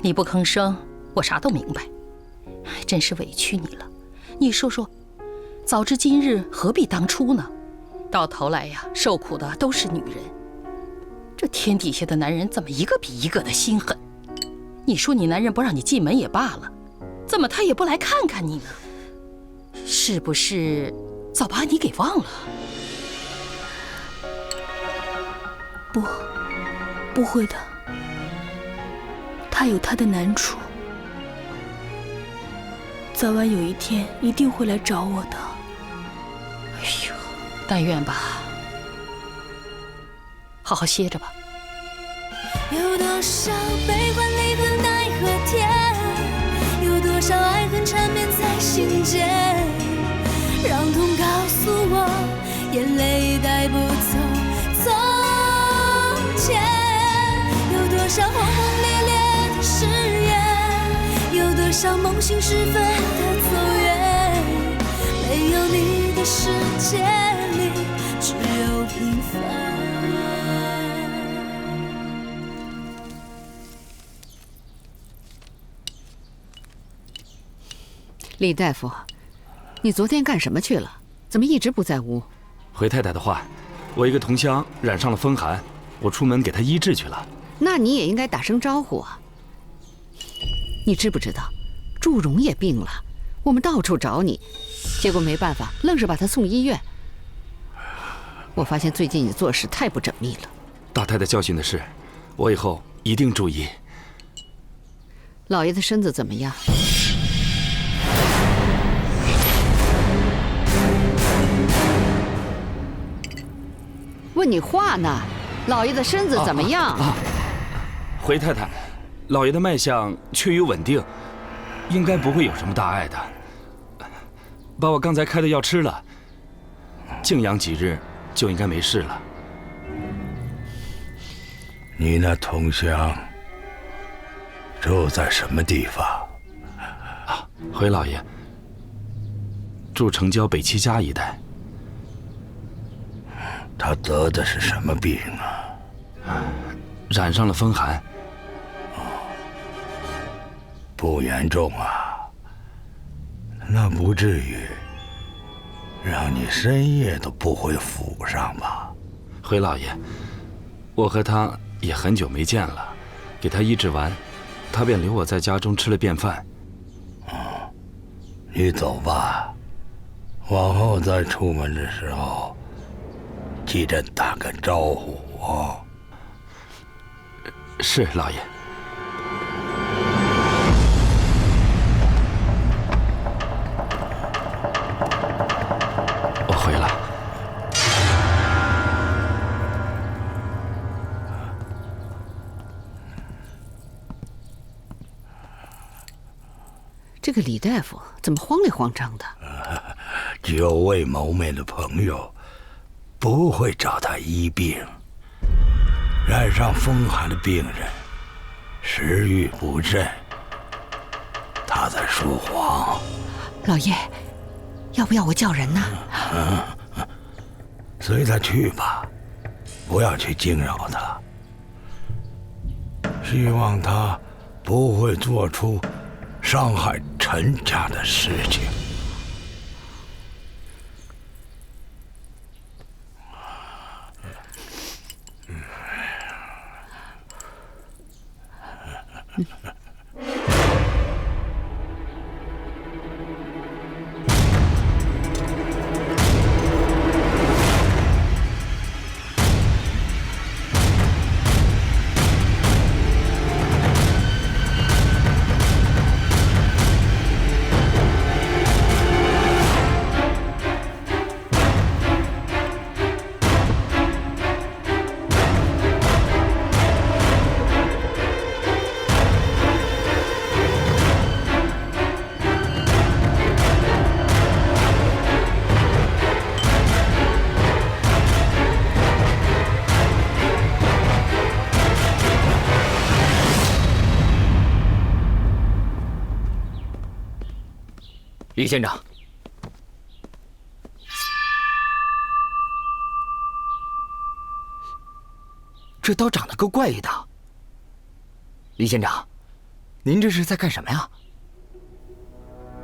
你不吭声，我啥都明白。真是委屈你了。你说说，早知今日何必当初呢？到头来呀，受苦的都是女人。这天底下的男人怎么一个比一个的心狠？你说你男人不让你进门也罢了，怎么他也不来看看你呢？是不是早把你给忘了？不会的，他有他的难处，早晚有一天一定会来找我的。哎呦，但愿吧。好好歇着吧。有多少悲欢离合奈何天，有多少爱恨缠绵在心间，让痛告诉我，眼泪带不走从前。有多少轰轰烈烈的誓言，有多少梦醒时分的走远，没有你的世界里只有平凡。李大夫，你昨天干什么去了？怎么一直不在屋？回太太的话，我一个同乡染上了风寒，我出门给他医治去了。那你也应该打声招呼啊！你知不知道，祝融也病了，我们到处找你，结果没办法，愣是把他送医院。我发现最近你做事太不缜密了。大太太教训的是，我以后一定注意。老爷的身子怎么样？问你话呢，老爷的身子怎么样？回太太，老爷的脉象趋于稳定，应该不会有什么大碍的。把我刚才开的药吃了，静养几日就应该没事了。你那同乡住在什么地方？回老爷，住城郊北七家一带。他得的是什么病啊？染上了风寒。不严重啊，那不至于让你深夜都不回府上吧？回老爷，我和他也很久没见了，给他医治完，他便留我在家中吃了便饭。你走吧，往后再出门的时候记得打个招呼哦。是老爷。我回了。这个李大夫怎么慌里慌张的？久未谋面的朋友不会找他医病。染上风寒的病人，食欲不振，他在说谎。老爷，要不要我叫人呢？随他去吧，不要去惊扰他。希望他不会做出伤害陈家的事情。李县长，这刀长得够怪异的。李县长，您这是在干什么呀？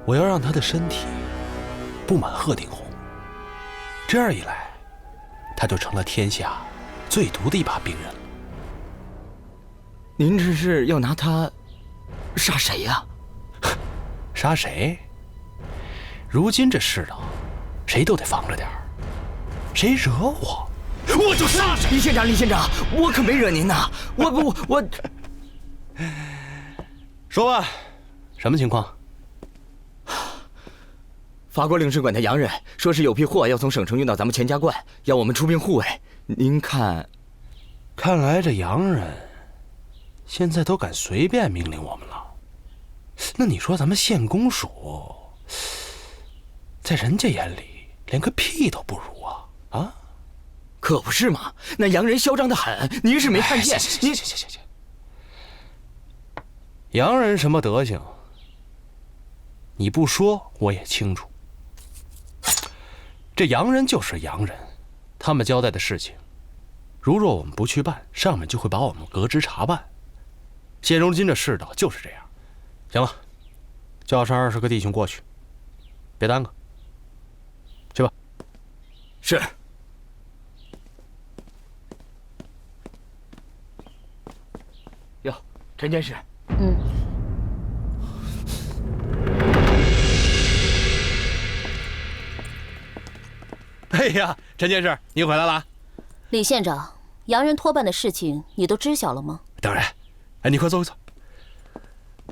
我要让他的身体布满鹤顶红，这样一来，他就成了天下最毒的一把兵人了。您这是要拿他杀谁呀？杀谁？如今这世道，谁都得防着点儿。谁惹我，我就杀谁。李县长，李县长，我可没惹您呐！我……说吧，什么情况？法国领事馆的洋人说是有批货要从省城运到咱们钱家观，要我们出兵护卫。您看，看来这洋人现在都敢随便命令我们了。那你说咱们县公署，在人家眼里连个屁都不如啊！啊，可不是嘛？那洋人嚣张得很，您是没看见？行，洋人什么德行？你不说我也清楚。这洋人就是洋人，他们交代的事情，如若我们不去办，上面就会把我们革职查办。现如今这世道就是这样。行了，叫上20个弟兄过去，别耽搁。去吧。是。哟，陈监事。哎呀，陈监事，你回来了。李县长，洋人托办的事情你都知晓了吗？当然。哎，你快坐一坐。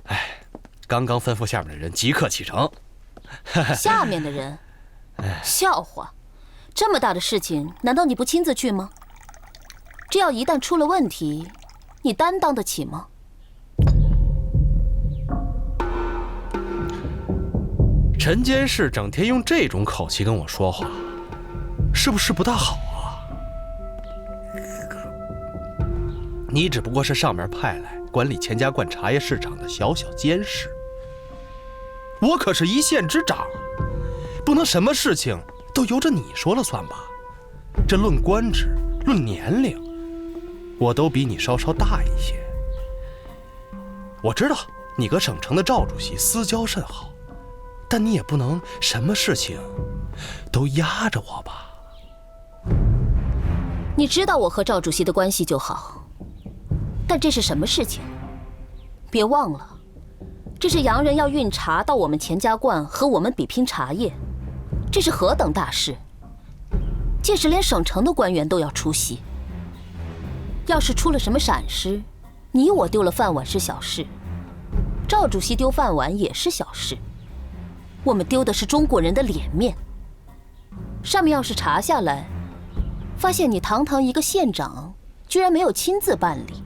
哎，刚刚吩咐下面的人即刻启程。下面的人？笑话！这么大的事情，难道你不亲自去吗？这要一旦出了问题，你担当得起吗？陈监事整天用这种口气跟我说话，是不是不大好啊？你只不过是上面派来管理钱家观茶叶市场的小小监事，我可是一县之长，不能什么事情都由着你说了算吧？这论官职，论年龄，我都比你稍稍大一些。我知道你和省城的赵主席私交甚好，但你也不能什么事情都压着我吧？你知道我和赵主席的关系就好，但这是什么事情？别忘了，这是洋人要运茶到我们钱家观和我们比拼茶叶，这是何等大事！届时连省城的官员都要出席。要是出了什么闪失，你我丢了饭碗是小事，赵主席丢饭碗也是小事，我们丢的是中国人的脸面。上面要是查下来，发现你堂堂一个县长，居然没有亲自办理，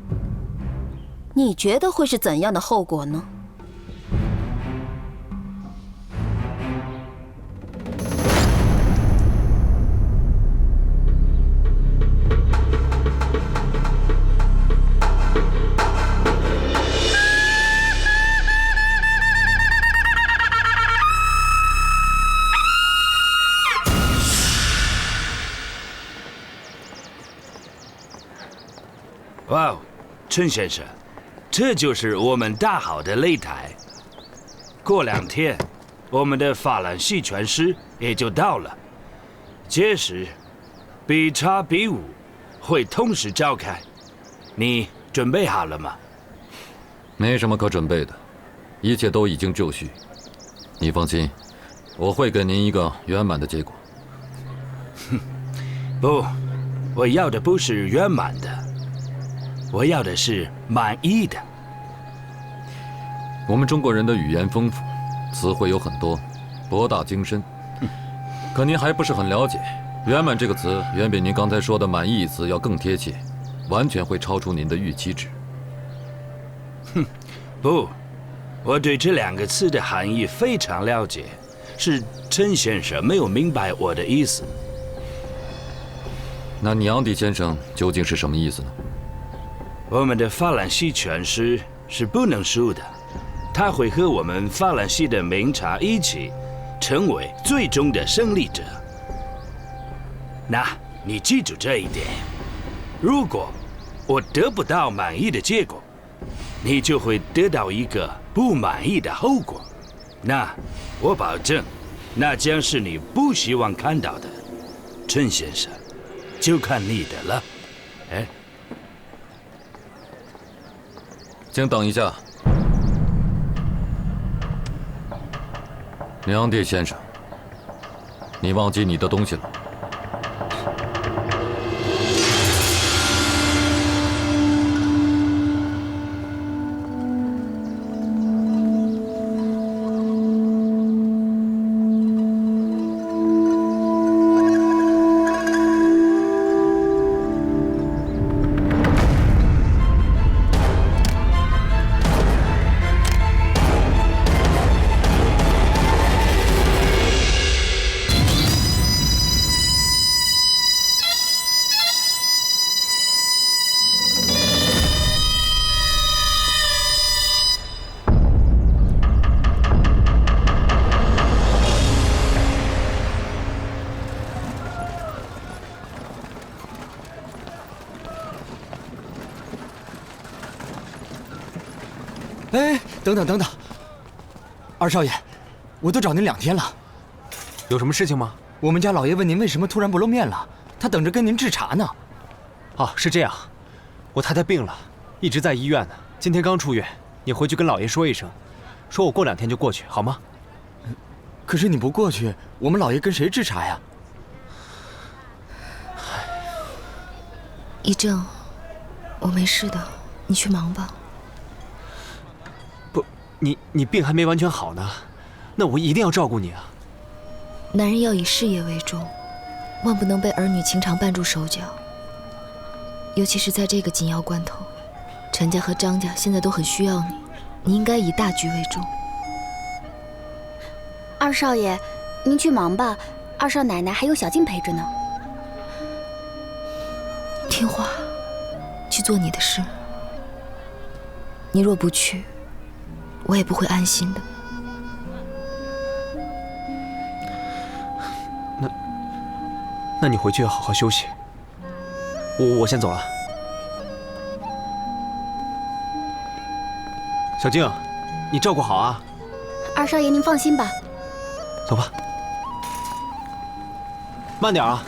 你觉得会是怎样的后果呢？哇哦，陈先生，这就是我们大好的擂台。过2天，我们的法兰西拳师也就到了，届时比茶比武会同时召开。你准备好了吗？没什么可准备的，一切都已经就绪。你放心，我会给您一个圆满的结果。不，我要的不是圆满的，我要的是满意的。我们中国人的语言丰富，词汇有很多，博大精深。可您还不是很了解，圆满这个词远比您刚才说的满意一词要更贴切，完全会超出您的预期值。不，我对这2个字的含义非常了解，是陈先生没有明白我的意思。那尼昂迪先生究竟是什么意思呢？我们的法兰西拳师是不能输的，他会和我们法兰西的名茶一起成为最终的胜利者。那你记住这一点，如果我得不到满意的结果，你就会得到一个不满意的后果。那我保证，那将是你不希望看到的。陈先生，就看你的了。哎，请等一下，娘爹先生，你忘记你的东西了。哎，等等，二少爷，我都找您2天了，有什么事情吗？我们家老爷问您为什么突然不露面了，他等着跟您治茶呢。哦，是这样，我太太病了，一直在医院呢，今天刚出院。你回去跟老爷说一声，说我过2天就过去，好吗？可是你不过去，我们老爷跟谁治茶呀？一正，我没事的，你去忙吧。不，你病还没完全好呢，那我一定要照顾你啊。男人要以事业为重，万不能被儿女情长绊住手脚。尤其是在这个紧要关头，陈家和张家现在都很需要你，你应该以大局为重。二少爷，您去忙吧，二少奶奶还有小静陪着呢。听话，去做你的事。你若不去，我也不会安心的。那你回去要好好休息。我先走了。小静，你照顾好啊。二少爷您放心吧。走吧，慢点啊。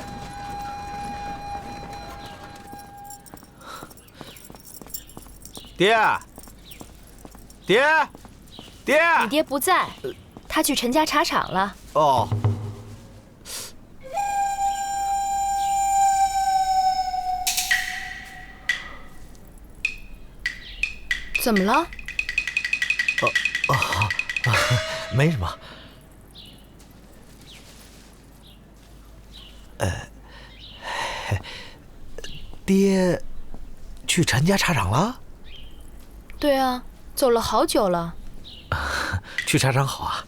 爹，爹，你爹不在，他去陈家茶厂了。哦。怎么了？没什么。爹去陈家茶厂了？对啊，走了好久了。去茶厂好啊，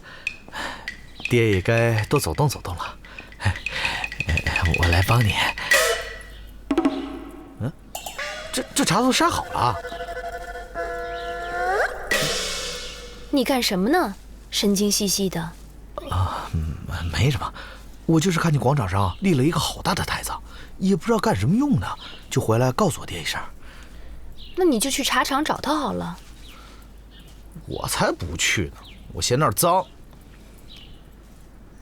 爹也该多走动走动了。我来帮你。这茶都筛好了。你干什么呢？神经兮兮的。没什么，我就是看见广场上立了一个好大的台子，也不知道干什么用的，就回来告诉我爹一声。那你就去茶厂找他好了。我才不去呢，我嫌那儿脏。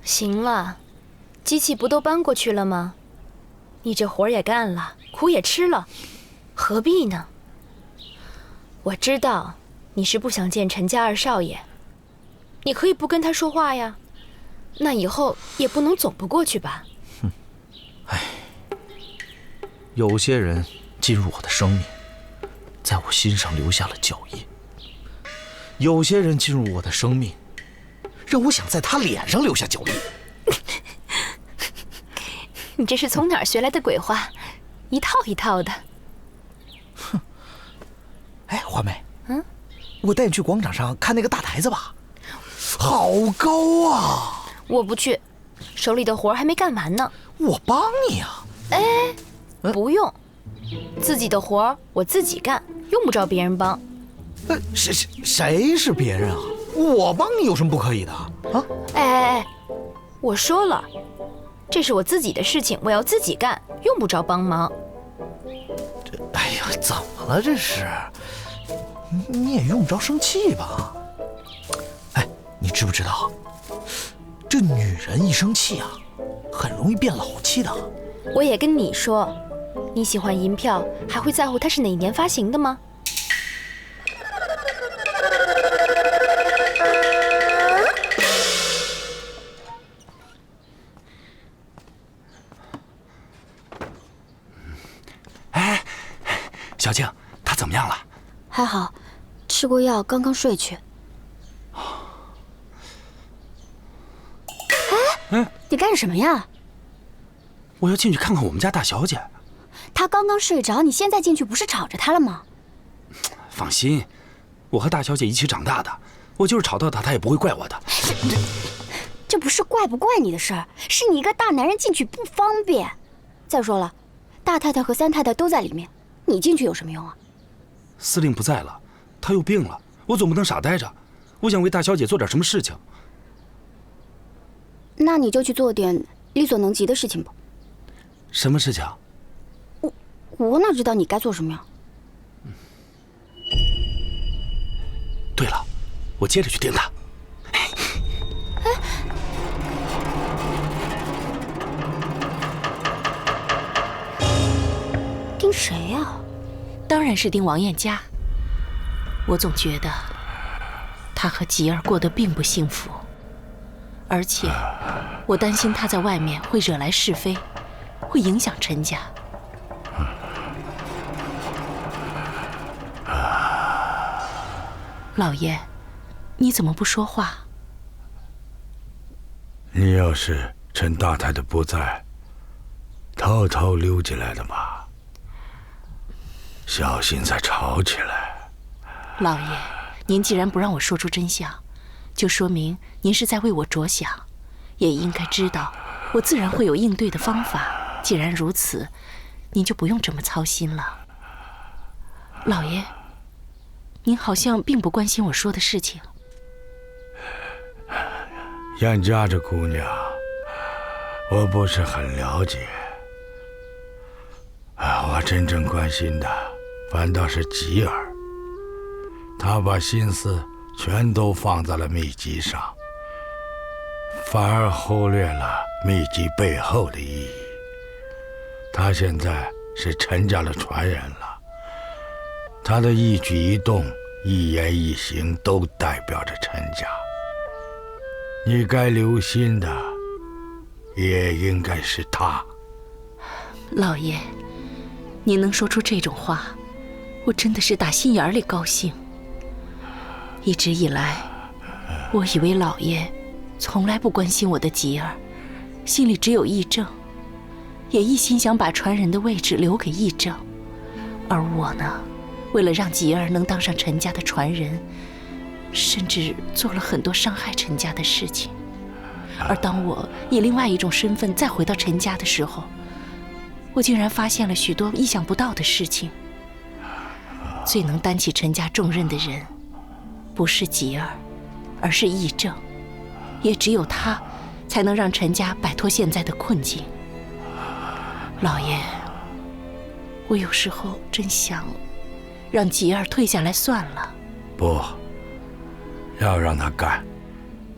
行了，机器不都搬过去了吗？你这活也干了，苦也吃了，何必呢？我知道你是不想见陈家二少爷，你可以不跟他说话呀。那以后也不能总不过去吧？有些人进入我的生命，在我心上留下了脚印；有些人进入我的生命，让我想在他脸上留下脚印。你这是从哪儿学来的鬼话？一套一套的。哼！哎，花妹，我带你去广场上看那个大台子吧，好高啊！我不去，手里的活还没干完呢。我帮你啊！哎，不用，自己的活我自己干，用不着别人帮。谁是别人啊？我帮你有什么不可以的啊？哎，我说了，这是我自己的事情，我要自己干，用不着帮忙。哎呀，怎么了这是？你也用不着生气吧？哎，你知不知道，这女人一生气啊，很容易变老气的。我也跟你说，你喜欢银票，还会在乎它是哪一年发行的吗？哎，小静，她怎么样了？还好，吃过药，刚刚睡去。哎，你干什么呀？我要进去看看我们家大小姐。她刚刚睡着，你现在进去不是吵着她了吗？放心，我和大小姐一起长大的，我就是吵到她，她也不会怪我的。这不是怪不怪你的事儿，是你一个大男人进去不方便。再说了，大太太和三太太都在里面，你进去有什么用啊？司令不在了，他又病了，我总不能傻呆着。我想为大小姐做点什么事情。那你就去做点力所能及的事情吧。什么事情？我哪知道你该做什么呀？对了，我接着去盯他。盯谁呀？当然是盯王艳佳。我总觉得她和吉儿过得并不幸福，而且我担心她在外面会惹来是非，会影响陈家。老爷，你怎么不说话？你要是趁大太太不在，偷偷溜进来的嘛，小心再吵起来。老爷，您既然不让我说出真相，就说明您是在为我着想，也应该知道我自然会有应对的方法。既然如此，您就不用这么操心了。老爷，您好像并不关心我说的事情。燕家这姑娘，我不是很了解。我真正关心的反倒是吉儿，她把心思全都放在了秘籍上，反而忽略了秘籍背后的意义。她现在是陈家的传人了，她的一举一动、一言一行都代表着陈家。你该留心的也应该是她。老爷，您能说出这种话，我真的是打心眼里高兴。一直以来，我以为老爷从来不关心我的吉儿，心里只有议政，也一心想把传人的位置留给议政。而我呢，为了让吉儿能当上陈家的传人，甚至做了很多伤害陈家的事情。而当我以另外一种身份再回到陈家的时候，我竟然发现了许多意想不到的事情。最能担起陈家重任的人，不是吉儿，而是议政，也只有他才能让陈家摆脱现在的困境。老爷，我有时候真想让吉儿退下来算了。不，要让他干。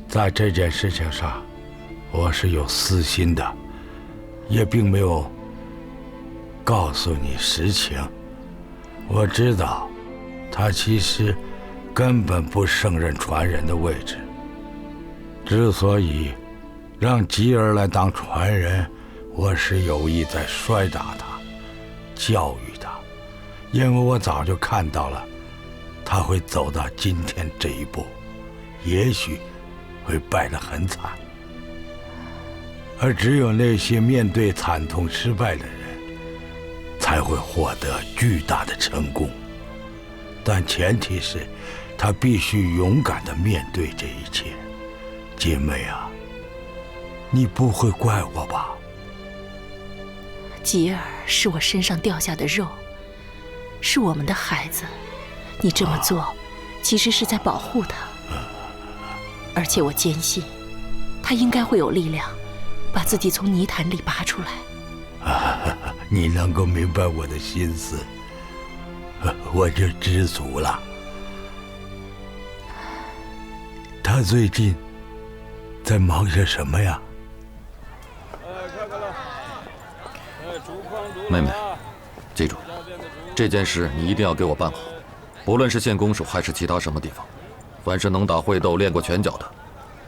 在这件事情上，我是有私心的，也并没有告诉你实情。我知道，他其实根本不胜任传人的位置。之所以让吉儿来当传人，我是有意在摔打他，教育他，因为我早就看到了他会走到今天这一步，也许会败得很惨。而只有那些面对惨痛失败的人，才会获得巨大的成功。但前提是，他必须勇敢地面对这一切。姐妹啊，你不会怪我吧？吉儿是我身上掉下的肉，是我们的孩子。你这么做，其实是在保护他。而且我坚信，他应该会有力量，把自己从泥潭里拔出来。你能够明白我的心思，我就知足了。他最近在忙些什么呀？妹妹，记住，这件事你一定要给我办好，不论是县公署还是其他什么地方，凡是能打会斗、练过拳脚的，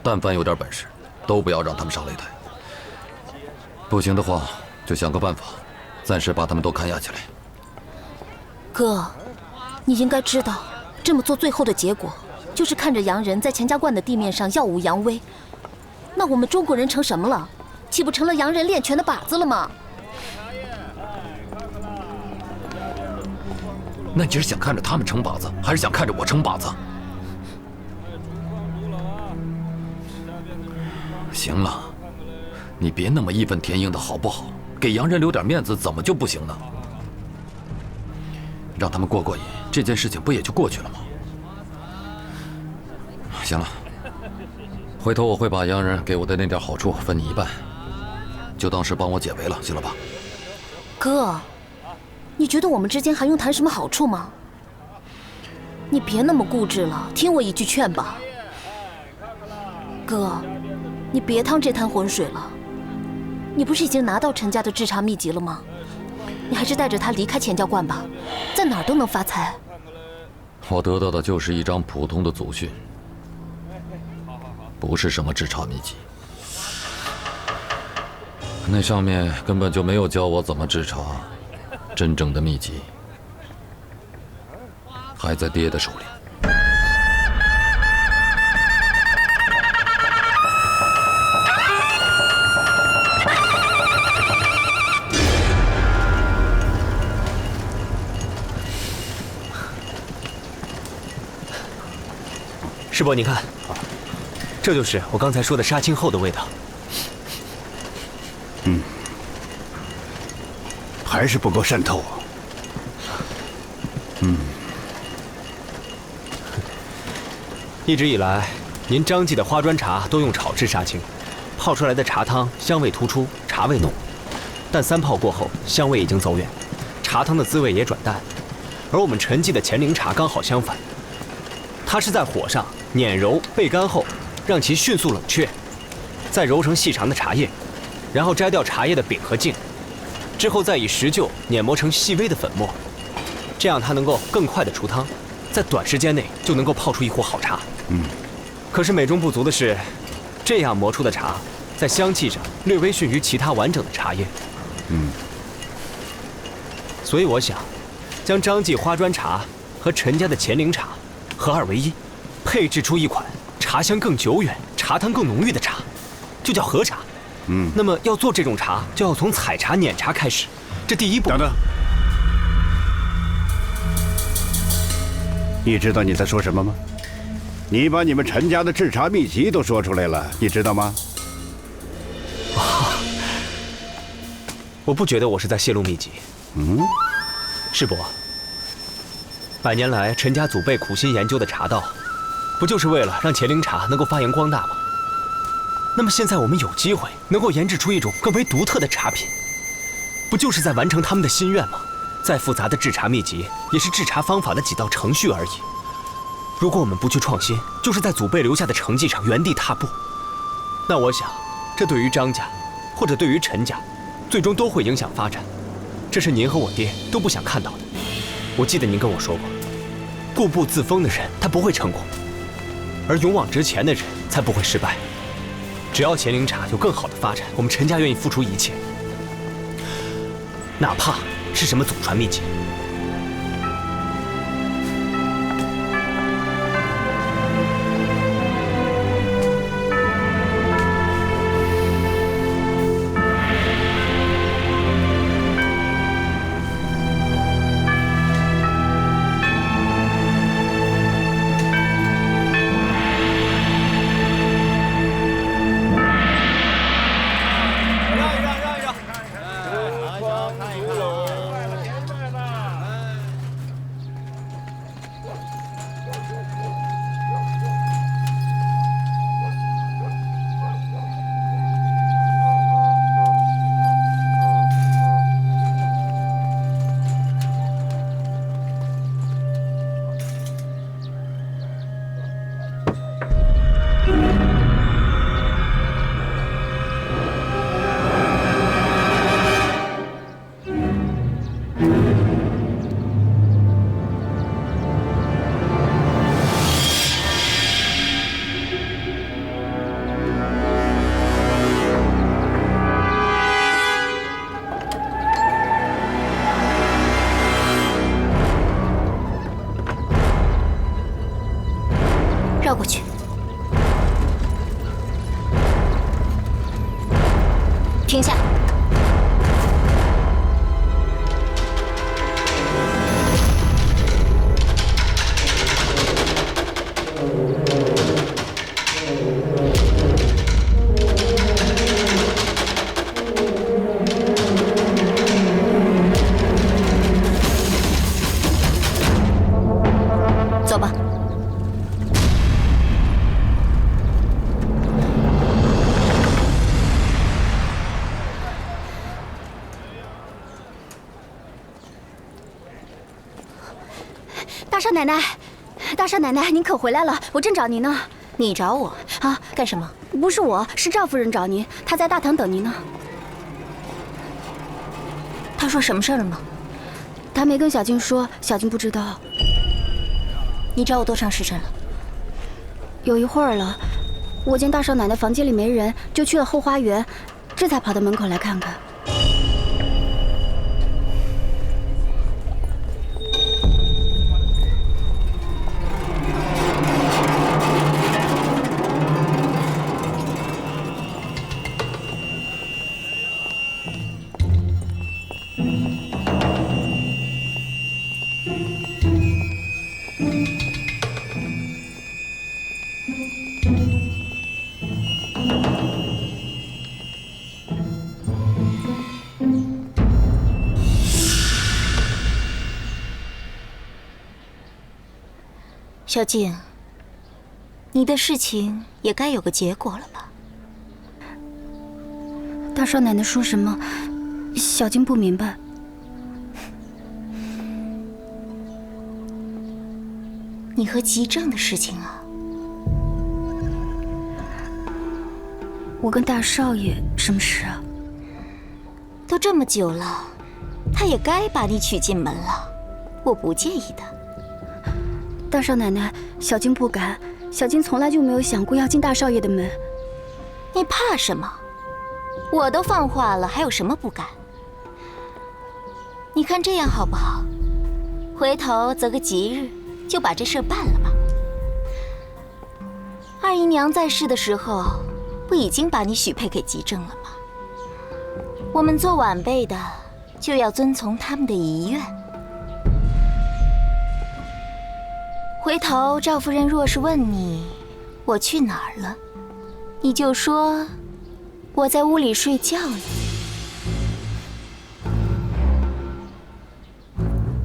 但凡有点本事，都不要让他们上擂台。不行的话，就想个办法，暂时把他们都看押起来。哥，你应该知道，这么做最后的结果就是看着洋人在钱家观的地面上耀武扬威。那我们中国人成什么了？岂不成了洋人练拳的靶子了吗？那你是想看着他们成靶子，还是想看着我成靶子？行了，你别那么义愤填膺的好不好？给洋人留点面子，怎么就不行呢？让他们过过瘾，这件事情不也就过去了吗？行了，回头我会把洋人给我的那点好处分你一半，就当是帮我解围了，行了吧？哥，你觉得我们之间还用谈什么好处吗？你别那么固执了，听我一句劝吧。哥，你别趟这滩浑水了。你不是已经拿到陈家的制茶秘籍了吗？你还是带着他离开钱家观吧，在哪儿都能发财。我得到的就是一张普通的祖训，不是什么制茶秘籍。那上面根本就没有教我怎么制茶，真正的秘籍还在爹的手里。师伯，你看，这就是我刚才说的杀青后的味道。还是不够渗透。一直以来，您张记的花砖茶都用炒制杀青，泡出来的茶汤香味突出，茶味浓。但3泡过后，香味已经走远，茶汤的滋味也转淡。而我们陈记的乾陵茶刚好相反，它是在火上碾揉焙干后，让其迅速冷却，再揉成细长的茶叶，然后摘掉茶叶的柄和茎，之后再以石臼碾磨成细微的粉末，这样它能够更快的出汤，在短时间内就能够泡出一壶好茶。可是美中不足的是，这样磨出的茶，在香气上略微逊于其他完整的茶叶。所以我想，将张记花砖茶和陈家的乾陵茶合二为一，配制出一款茶香更久远、茶汤更浓郁的茶，就叫和茶。那么要做这种茶，就要从采茶、碾茶开始。这第一步。等等，你知道你在说什么吗？你把你们陈家的制茶秘籍都说出来了，你知道吗？我不觉得我是在泄露秘籍。师伯，100年来陈家祖辈苦心研究的茶道，不就是为了让乾陵茶能够发扬光大吗？那么现在我们有机会能够研制出一种更为独特的茶品，不就是在完成他们的心愿吗？再复杂的制茶秘籍，也是制茶方法的几道程序而已。如果我们不去创新，就是在祖辈留下的成绩上原地踏步。那我想，这对于张家，或者对于陈家，最终都会影响发展。这是您和我爹都不想看到的。我记得您跟我说过，固步自封的人他不会成功，而勇往直前的人才不会失败。只要乾陵茶有更好的发展，我们陈家愿意付出一切，哪怕是什么祖传秘籍。少奶奶，大少奶奶，您可回来了，我正找您呢。你找我啊？干什么？不是我，是赵夫人找您，她在大堂等您呢。她说什么事儿了吗？她没跟小静说，小静不知道。你找我多长时间了？有一会儿了。我见大少奶奶房间里没人，就去了后花园，这才跑到门口来看看。小静，你的事情也该有个结果了吧？大少奶奶说什么？小静不明白。你和吉正的事情啊？我跟大少爷什么事啊？都这么久了，他也该把你娶进门了，我不介意的。大少奶奶，小静不敢，小静从来就没有想过要进大少爷的门。你怕什么？我都放话了，还有什么不敢？你看这样好不好？回头择个吉日，就把这事办了吧。二姨娘在世的时候，不已经把你许配给吉正了吗？我们做晚辈的，就要遵从他们的遗愿。回头赵夫人若是问你我去哪儿了，你就说我在屋里睡觉了，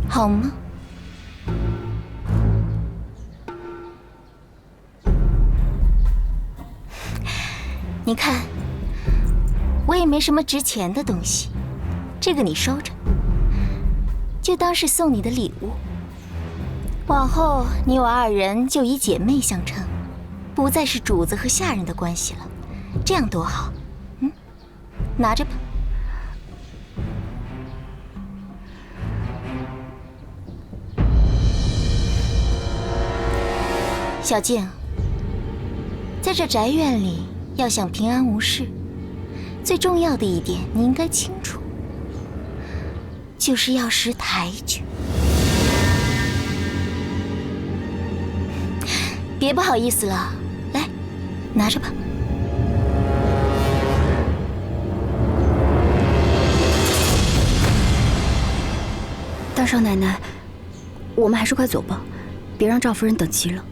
好吗？你看，我也没什么值钱的东西，这个你收着，就当是送你的礼物。往后你我二人就以姐妹相称，不再是主子和下人的关系了，这样多好。拿着吧。小静，在这宅院里要想平安无事，最重要的一点你应该清楚，就是要识抬举。别不好意思了，来，拿着吧。大少奶奶，我们还是快走吧，别让赵夫人等急了。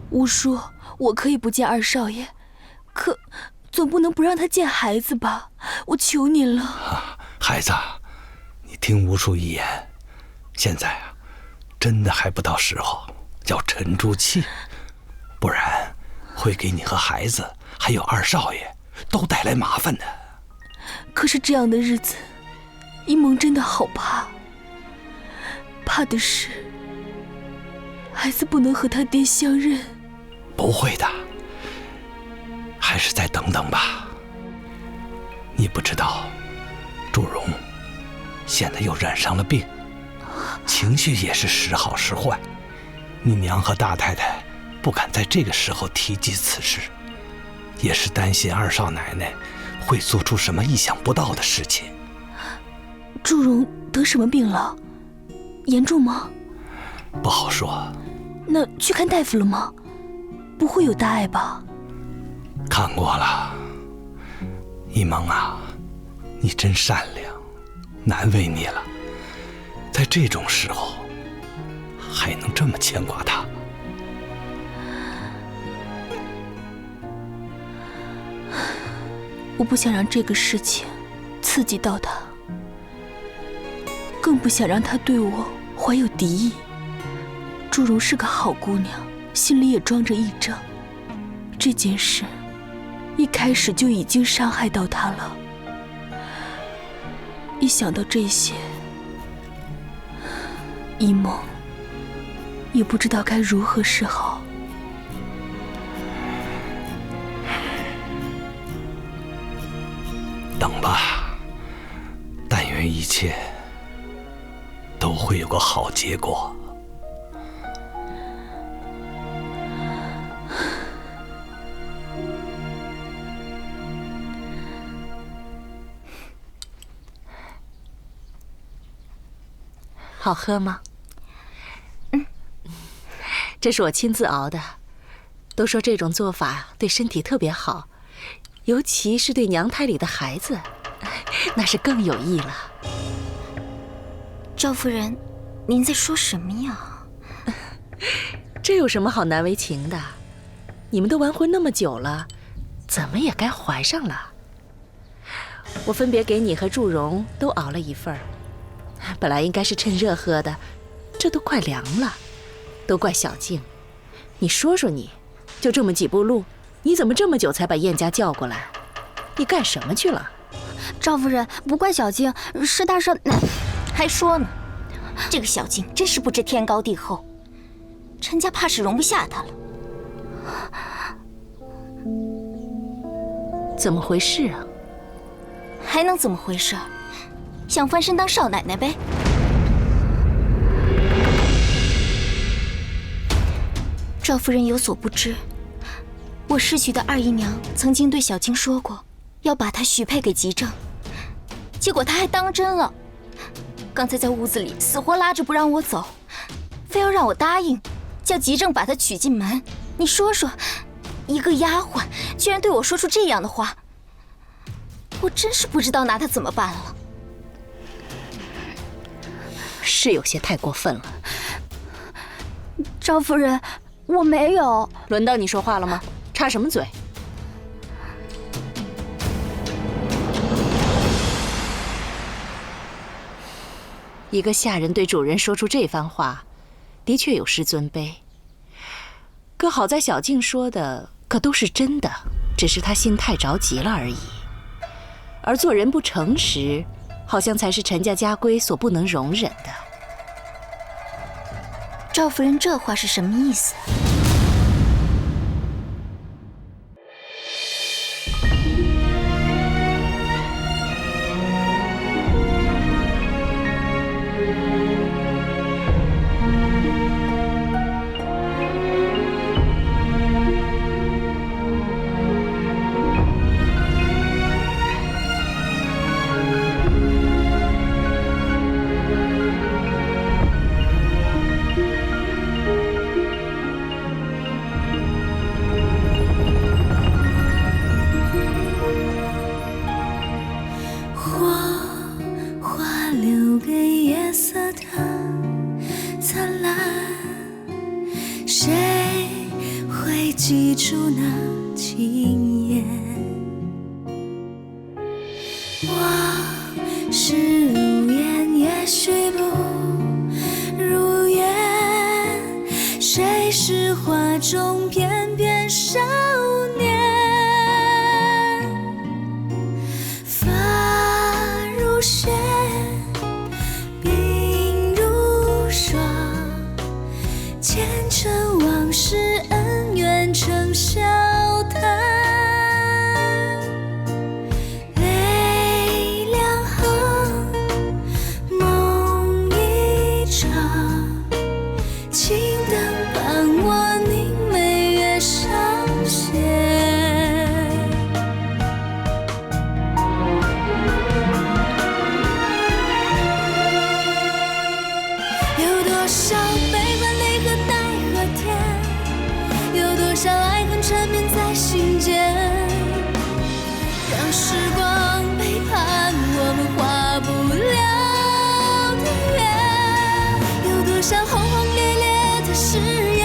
吴叔，我可以不见二少爷，可总不能不让他见孩子吧？我求您了。孩子，你听吴叔一言，现在啊，真的还不到时候，要沉住气，不然会给你和孩子还有二少爷都带来麻烦的。可是这样的日子，一萌真的好怕，怕的是孩子不能和他爹相认。不会的，还是再等等吧。你不知道，祝融现在又染上了病，情绪也是时好时坏。你娘和大太太不敢在这个时候提及此事，也是担心二少奶奶会做出什么意想不到的事情。祝融得什么病了？严重吗？不好说。那去看大夫了吗？不会有大碍吧？看过了。一萌啊，你真善良，难为你了。在这种时候，还能这么牵挂他。我不想让这个事情刺激到他，更不想让他对我怀有敌意。祝融是个好姑娘，心里也装着癔症。这件事一开始就已经伤害到他了。一想到这些，一梦也不知道该如何是好。等吧，但愿一切都会有个好结果。好喝吗？这是我亲自熬的，都说这种做法对身体特别好，尤其是对娘胎里的孩子，那是更有益了。赵夫人，您在说什么呀？这有什么好难为情的？你们都完婚那么久了，怎么也该怀上了。我分别给你和祝融都熬了一份儿，本来应该是趁热喝的，这都快凉了。都怪小静，你说说你，就这么几步路，你怎么这么久才把燕家叫过来？你干什么去了？赵夫人，不怪小静，是大少……还说呢，这个小静真是不知天高地厚，陈家怕是容不下她了。怎么回事啊？还能怎么回事？想翻身当少奶奶呗。赵夫人有所不知，我逝去的二姨娘曾经对小静说过，要把她许配给吉正，结果她还当真了。刚才在屋子里死活拉着不让我走，非要让我答应，叫吉正把她娶进门。你说说，一个丫鬟居然对我说出这样的话，我真是不知道拿她怎么办了。是有些太过分了。赵夫人，我没有。轮到你说话了吗？插什么嘴？一个下人对主人说出这番话，的确有失尊卑。可好在小静说的可都是真的，只是她心太着急了而已。而做人不诚实，好像才是陈家家规所不能容忍的。赵夫人这话是什么意思？记住那情言，往事如烟，也许不如愿。谁是画中翩翩少年？发如雪，鬓如霜，前尘往事。成笑谈，泪两行，梦一场。青灯伴我凝眉月上弦，有多少悲欢离合奈何天，有多少爱恨缠绵在心间，让时光背叛我们画不了的圆。有多少轰轰烈烈的誓言，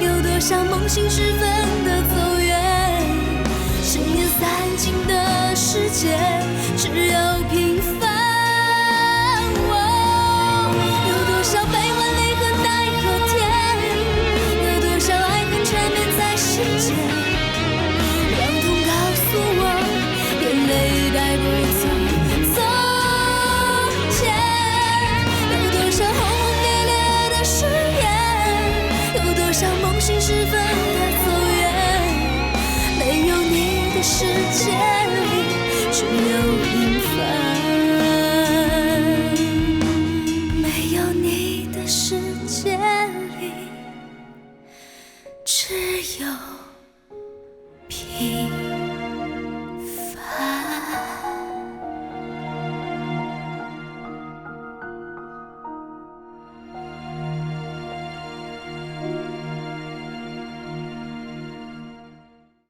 有多少梦醒时分的走远。深夜散尽的世界，只有